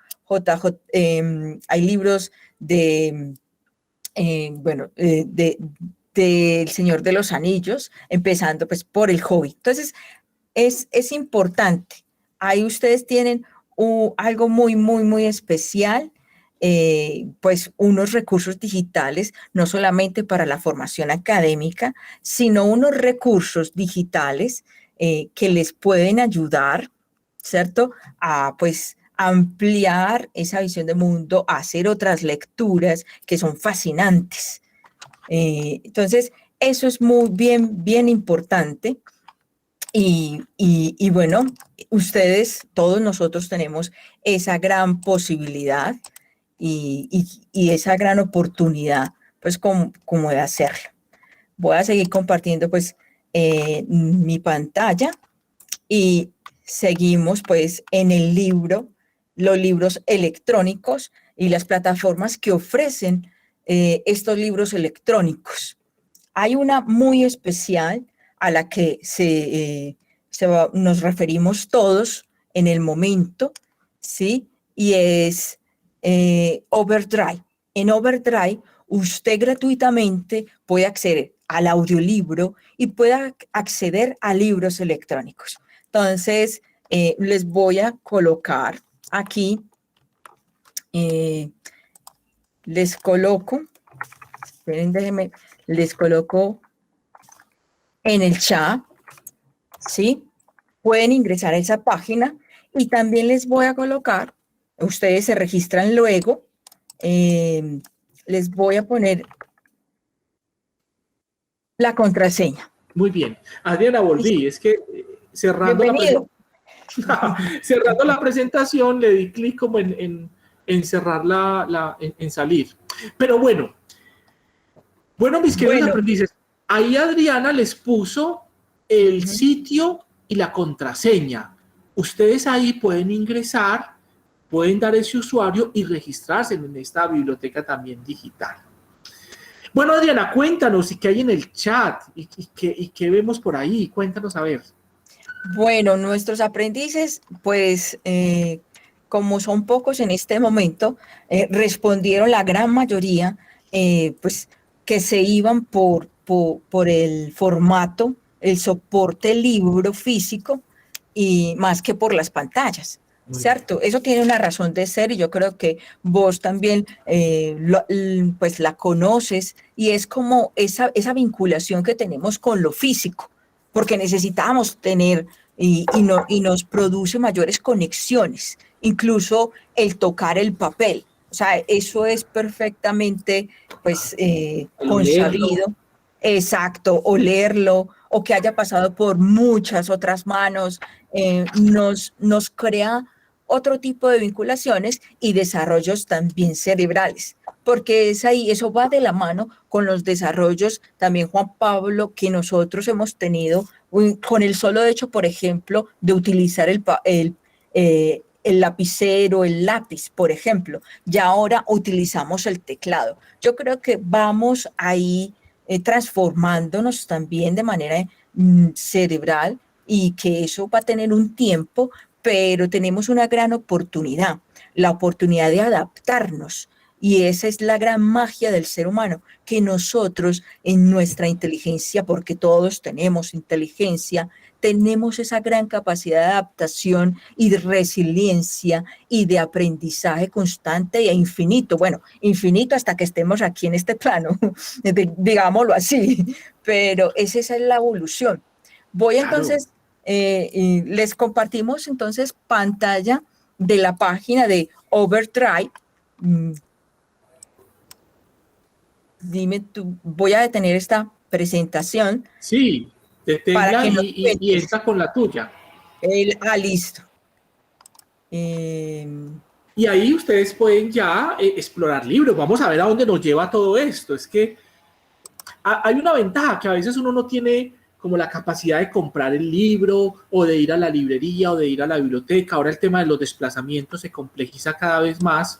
hay libros de, bueno, El Señor de los Anillos, empezando pues por El Hobby. Entonces, es importante. Ahí ustedes tienen algo muy, muy, muy especial, pues unos recursos digitales, no solamente para la formación académica, sino unos recursos digitales que les pueden ayudar, ¿cierto? A pues ampliar esa visión de mundo, a hacer otras lecturas que son fascinantes. Entonces, eso es muy bien, bien importante. Y bueno, ustedes, todos nosotros tenemos esa gran posibilidad y esa gran oportunidad, pues como de hacerlo. Voy a seguir compartiendo pues mi pantalla y seguimos pues en el libro, los libros electrónicos y las plataformas que ofrecen estos libros electrónicos. Hay una muy especial a la que nos referimos todos en el momento, ¿sí? Y es Overdrive. En Overdrive, usted gratuitamente puede acceder al audiolibro y puede acceder a libros electrónicos. Entonces, les voy a colocar aquí, eh, les coloco, esperen, déjenme, les coloco en el chat, ¿sí? Pueden ingresar a esa página y también les voy a colocar, ustedes se registran luego, les voy a poner La contraseña. Muy bien. Adriana, volví. Es que cerrando Bienvenido. cerrando la presentación, le di clic como en cerrar en salir. Pero bueno, mis queridos Bueno, aprendices, ahí Adriana les puso el ujú. sitio y la contraseña. Ustedes ahí pueden ingresar, pueden dar ese usuario y registrarse en esta biblioteca también digital. Bueno, Adriana, cuéntanos y qué hay en el chat y qué vemos por ahí. Cuéntanos a ver. Bueno, nuestros aprendices, pues como son pocos en este momento, respondieron la gran mayoría, pues que se iban por el formato, el soporte libro físico y más que por las pantallas. Muy bien. ¿Cierto? Eso tiene una razón de ser y yo creo que vos también pues la conoces y es como esa vinculación que tenemos con lo físico, porque necesitamos tener y nos produce mayores conexiones, incluso el tocar el papel. O sea, eso es perfectamente pues El leerlo. consabido, exacto, o leerlo, o que haya pasado por muchas otras manos, nos crea otro tipo de vinculaciones y desarrollos también cerebrales, porque es ahí, eso va de la mano con los desarrollos también, Juan Pablo, que nosotros hemos tenido con el solo hecho, por ejemplo, de utilizar el lapicero, el lápiz, por ejemplo. Ya ahora utilizamos el teclado. Yo creo que vamos ahí transformándonos también de manera cerebral y que eso va a tener un tiempo, pero tenemos una gran oportunidad, la oportunidad de adaptarnos. Y esa es la gran magia del ser humano, que nosotros en nuestra inteligencia, porque todos tenemos inteligencia, tenemos esa gran capacidad de adaptación y de resiliencia y de aprendizaje constante e infinito. Bueno, infinito hasta que estemos aquí en este plano, digámoslo así, pero esa es la evolución. Voy Claro. entonces, y les compartimos entonces pantalla de la página de Overdrive. Dime tú, voy a detener esta presentación Sí, para deténla que nos y cuentes. entra con la tuya. Listo. Eh, Y ahí ustedes pueden ya explorar libros. Vamos a ver a dónde nos lleva todo esto. Es que hay una ventaja que a veces uno no tiene como la capacidad de comprar el libro o de ir a la librería o de ir a la biblioteca. Ahora el tema de los desplazamientos se complejiza cada vez más.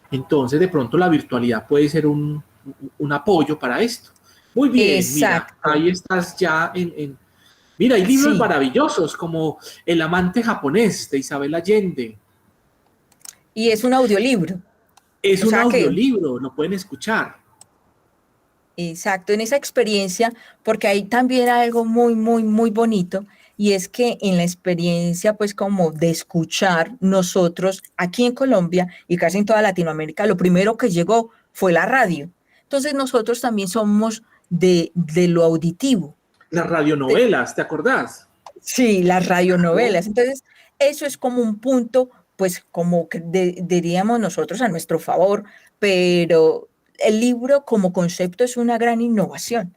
Entonces de pronto la virtualidad puede ser un apoyo para esto. Muy bien, mira, exacto. ahí estás ya Mira, hay libros Sí. maravillosos como El amante japonés de Isabel Allende. Y es un audiolibro. Es O un sea que, audiolibro, lo pueden escuchar. exacto, en esa experiencia, porque hay también algo muy, muy, muy bonito, y es que en la experiencia, pues como de escuchar nosotros aquí en Colombia y casi en toda Latinoamérica, lo primero que llegó fue la radio. Entonces nosotros también somos de lo auditivo. Las radionovelas, ¿te acordás? Sí, las Claro. radionovelas. Entonces, eso es como un punto, pues como que diríamos nosotros a nuestro favor, pero el libro como concepto es una gran innovación.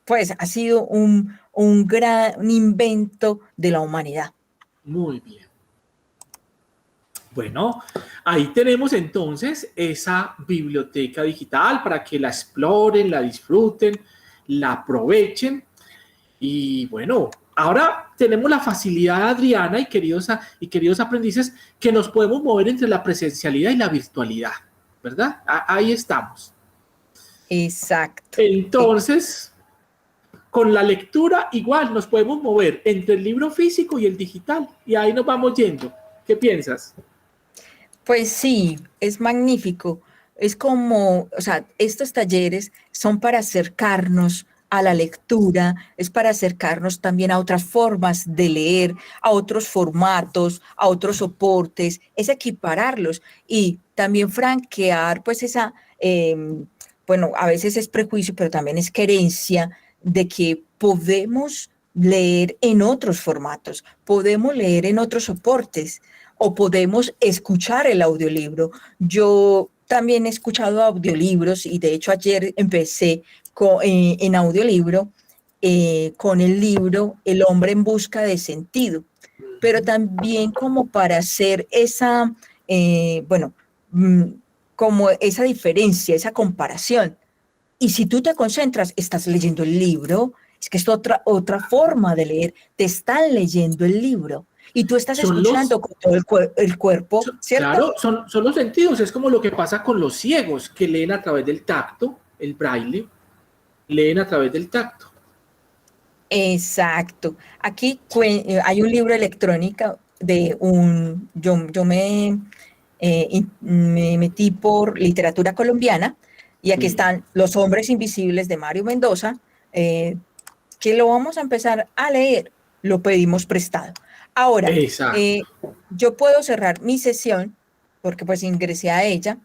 Pues ha sido un gran invento de la humanidad. Muy bien. Bueno, ahí tenemos entonces esa biblioteca digital para que la exploren, la disfruten, la aprovechen. Y bueno, ahora tenemos la facilidad, Adriana y queridos aprendices, que nos podemos mover entre la presencialidad y la virtualidad, ¿verdad? Ahí estamos. Exacto. Entonces, con la lectura igual nos podemos mover entre el libro físico y el digital y ahí nos vamos yendo. ¿Qué piensas? Pues sí, es magnífico. Es como, o sea, estos talleres son para acercarnos a la lectura, es para acercarnos también a otras formas de leer, a otros formatos, a otros soportes, es equipararlos y también franquear pues esa, bueno, a veces es prejuicio, pero también es querencia de que podemos leer en otros formatos, podemos leer en otros soportes o podemos escuchar el audiolibro. Yo también he escuchado audiolibros y de hecho ayer empecé en audiolibro con el libro El hombre en busca de sentido, pero también como para hacer esa, bueno, mm, como esa diferencia, esa comparación. Y si tú te concentras, estás leyendo el libro, es que es otra forma de leer, te están leyendo el libro y tú estás Son los, escuchando con todo el cuerpo, ¿cierto? claro, son los sentidos. Es como lo que pasa con los ciegos que leen a través del tacto, el braille, leen a través del tacto. Exacto. Aquí hay un libro electrónico de yo me metí por literatura colombiana y aquí Sí, están Los hombres invisibles de Mario Mendoza, que lo vamos a empezar a leer, lo pedimos prestado. Ahora, exacto. yo puedo cerrar mi sesión porque pues ingresé a ella,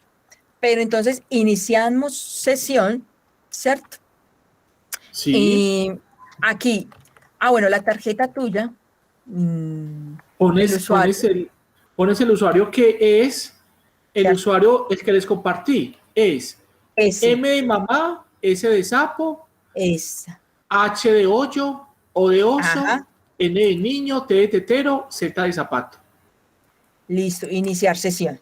pero entonces iniciamos sesión, ¿cierto? Sí, Y aquí, bueno, la tarjeta tuya, el pones, usuario, pones, el, pones el usuario que es el ¿cierto? usuario, el que les compartí, es Ese, M de mamá, S de sapo, esa. H de hoyo, O de oso, Ajá, N de niño, T de tetero, Z de zapato. listo, iniciar sesión.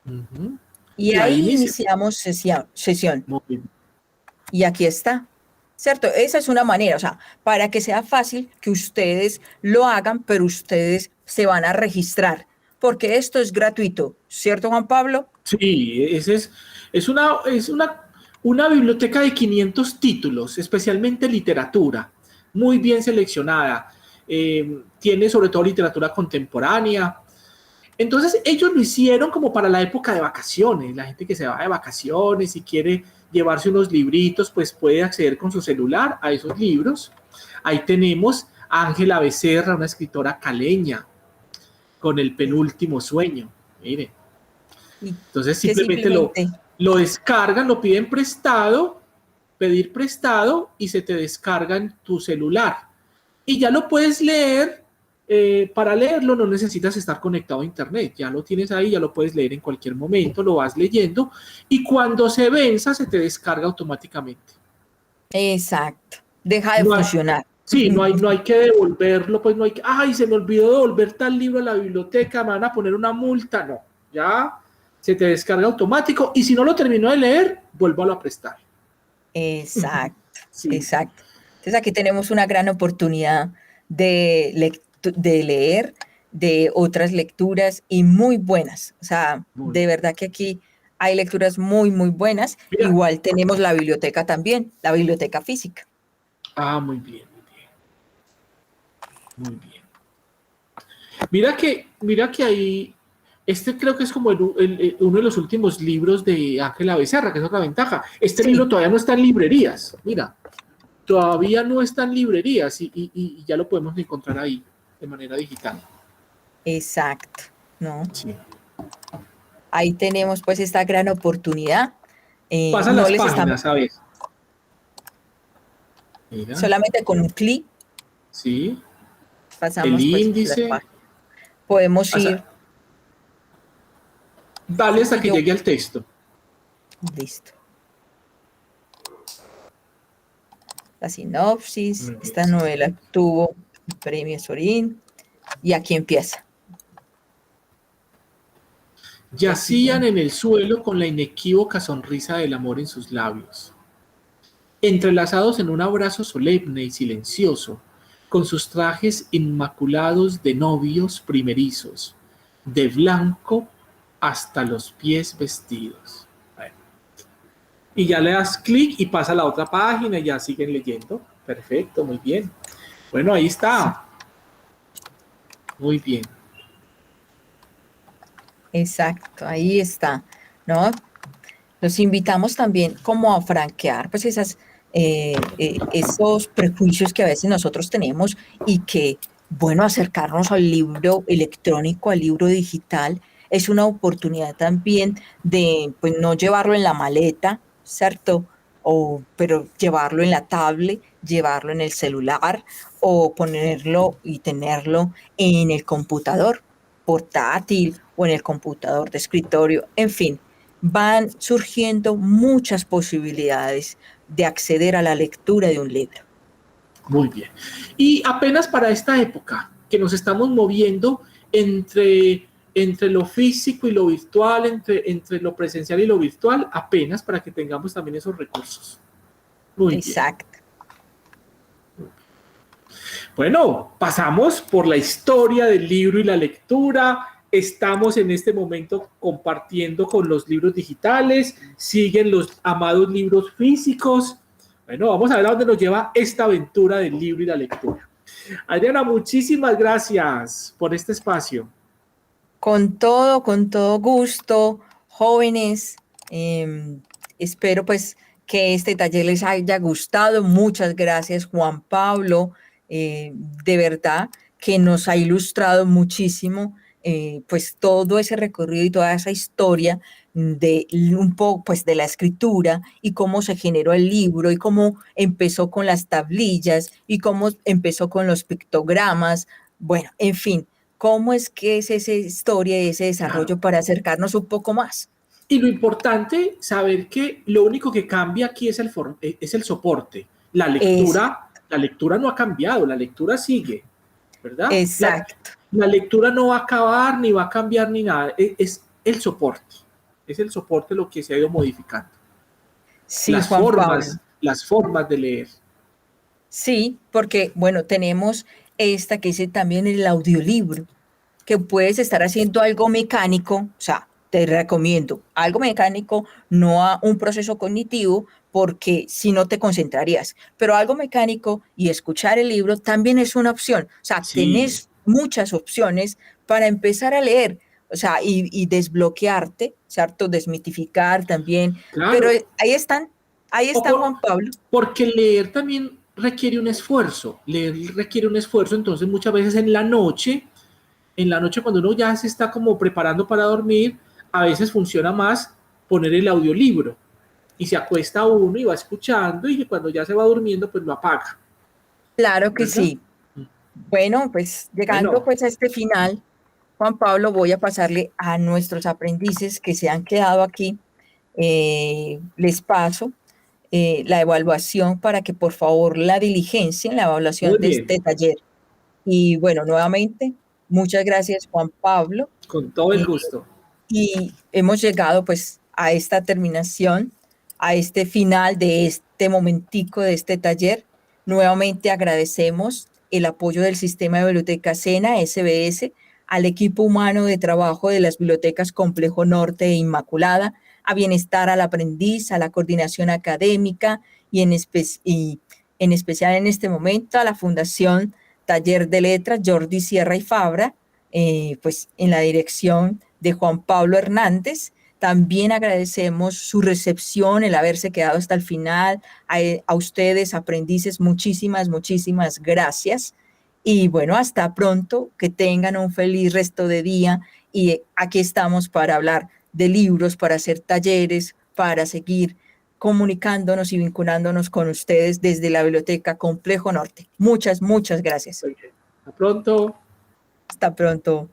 Ujú. Y Y ahí ahí inicia. iniciamos sesión. Muy bien. Y aquí está, ¿cierto? Esa es una manera, o sea, para que sea fácil que ustedes lo hagan, pero ustedes se van a registrar, porque esto es gratuito, ¿cierto, Juan Pablo? Sí, es una biblioteca de 500 títulos, especialmente literatura, muy bien seleccionada. Tiene sobre todo literatura contemporánea. Entonces ellos lo hicieron como para la época de vacaciones. La gente que se va de vacaciones y quiere llevarse unos libritos, pues puede acceder con su celular a esos libros. Ahí tenemos a Ángela Becerra, una escritora caleña, con El penúltimo sueño. Mire, Y entonces que simplemente simplemente, lo descargan, lo piden prestado, pedir prestado y se te descarga en tu celular. Y ya lo puedes leer. Para leerlo no necesitas estar conectado a internet, ya lo tienes ahí, ya lo puedes leer en cualquier momento, lo vas leyendo y cuando se venza se te descarga automáticamente. exacto, deja de No hay, funcionar. sí, no hay que devolverlo, pues no hay que, ay, se me olvidó devolver tal libro a la biblioteca, me van a poner una multa, no, ya se te descarga automático y si no lo terminó de leer, vuélvalo a prestar. Exacto, Sí, exacto. Entonces aquí tenemos una gran oportunidad de leer, de otras lecturas y muy buenas. O sea, muy de bien. verdad que aquí hay lecturas muy, muy buenas. Mira, Igual tenemos la biblioteca también, la biblioteca física. muy bien, muy bien, muy bien. Mira que ahí, este creo que es como uno de los últimos libros de Ángela Becerra, que es otra ventaja. Este libro Sí, todavía no está en librerías, mira, todavía no está en librerías y ya lo podemos encontrar ahí de manera digital. exacto, ¿no? Sí. Ahí tenemos pues esta gran oportunidad. Pasa No las les estamos, páginas, ¿sabes? Mira, solamente con un clic sí, el pasamos pues las índice, páginas. Podemos ir, pasa, dale hasta si que yo, llegue al texto. listo. La sinopsis, Muy bien. esta novela tuvo el premio Sorín y aquí empieza. El Yacían siguiente. en el suelo con la inequívoca sonrisa del amor en sus labios, entrelazados en un abrazo solemne y silencioso, con sus trajes inmaculados de novios primerizos, de blanco hasta los pies vestidos. Bueno, y ya le das clic y pasa a la otra página y ya siguen leyendo. Perfecto, muy bien. Bueno, ahí Sí, está. Muy bien. exacto, ahí está, ¿no? Los invitamos también como a franquear pues esos prejuicios que a veces nosotros tenemos y que, bueno, acercarnos al libro electrónico, al libro digital, es una oportunidad también de, pues, no llevarlo en la maleta, ¿cierto? Pero llevarlo en la tablet, llevarlo en el celular o ponerlo y tenerlo en el computador portátil o en el computador de escritorio, en fin, van surgiendo muchas posibilidades de acceder a la lectura de un libro. Muy bien. Y apenas para esta época que nos estamos moviendo entre lo físico y lo virtual, entre lo presencial y lo virtual, apenas para que tengamos también esos recursos. Muy bien. Exacto. Bueno, pasamos por la historia del libro y la lectura. Estamos en este momento compartiendo con los libros digitales. Siguen los amados libros físicos. Bueno, vamos a ver a dónde nos lleva esta aventura del libro y la lectura. Adriana, muchísimas gracias por este espacio. Con todo gusto, jóvenes. Espero pues que este taller les haya gustado. Muchas gracias, Juan Pablo. De verdad que nos ha ilustrado muchísimo pues todo ese recorrido y toda esa historia de un poco pues de la escritura y cómo se generó el libro y cómo empezó con las tablillas y cómo empezó con los pictogramas. Bueno, en fin, cómo es que es esa historia y ese desarrollo Claro. para acercarnos un poco más. Y lo importante, saber que lo único que cambia aquí es el soporte. La lectura no ha cambiado, la lectura sigue, ¿verdad? Exacto. La lectura no va a acabar, ni va a cambiar, ni nada. Es el soporte. Es el soporte lo que se ha ido modificando. Sí, Juan Pablo. Las formas de leer. Sí, porque, bueno, tenemos esta que dice también el audiolibro, que puedes estar haciendo algo mecánico, o sea, te recomiendo algo mecánico, no a un proceso cognitivo, porque si no te concentrarías, pero algo mecánico y escuchar el libro también es una opción, o sea, Sí. tenés muchas opciones para empezar a leer, o sea, y desbloquearte, ¿cierto? Desmitificar también, pero Claro. ahí están, Juan Pablo. Porque leer también requiere un esfuerzo. Leer requiere un esfuerzo, entonces muchas veces en la noche cuando uno ya se está como preparando para dormir, a veces funciona más poner el audiolibro y se acuesta uno y va escuchando y cuando ya se va durmiendo pues lo apaga, Claro que ¿verdad? sí. Bueno, pues llegando Bueno, pues a este final, Juan Pablo, voy a pasarle a nuestros aprendices que se han quedado aquí. Les paso la evaluación para que por favor la diligencien, la muy evaluación de bien, este taller. Y bueno, nuevamente, muchas gracias, Juan Pablo. con todo el Eh, gusto. y hemos llegado pues a esta terminación, a este final de este momentico de este taller. Nuevamente agradecemos el apoyo del Sistema de Bibliotecas SENA, SBS, al equipo humano de trabajo de las bibliotecas Complejo Norte e Inmaculada, a Bienestar al Aprendiz, a la coordinación académica y en especial en este momento a la Fundación Taller de Letras Jordi Sierra y Fabra, pues en la dirección de Juan Pablo Hernández. También agradecemos su recepción, el haberse quedado hasta el final. A ustedes, aprendices, muchísimas gracias. Y bueno, hasta pronto, que tengan un feliz resto de día. Y aquí estamos para hablar de libros, para hacer talleres, para seguir comunicándonos y vinculándonos con ustedes desde la Biblioteca Complejo Norte. Muchas gracias. Muy bien. Hasta pronto. Hasta pronto.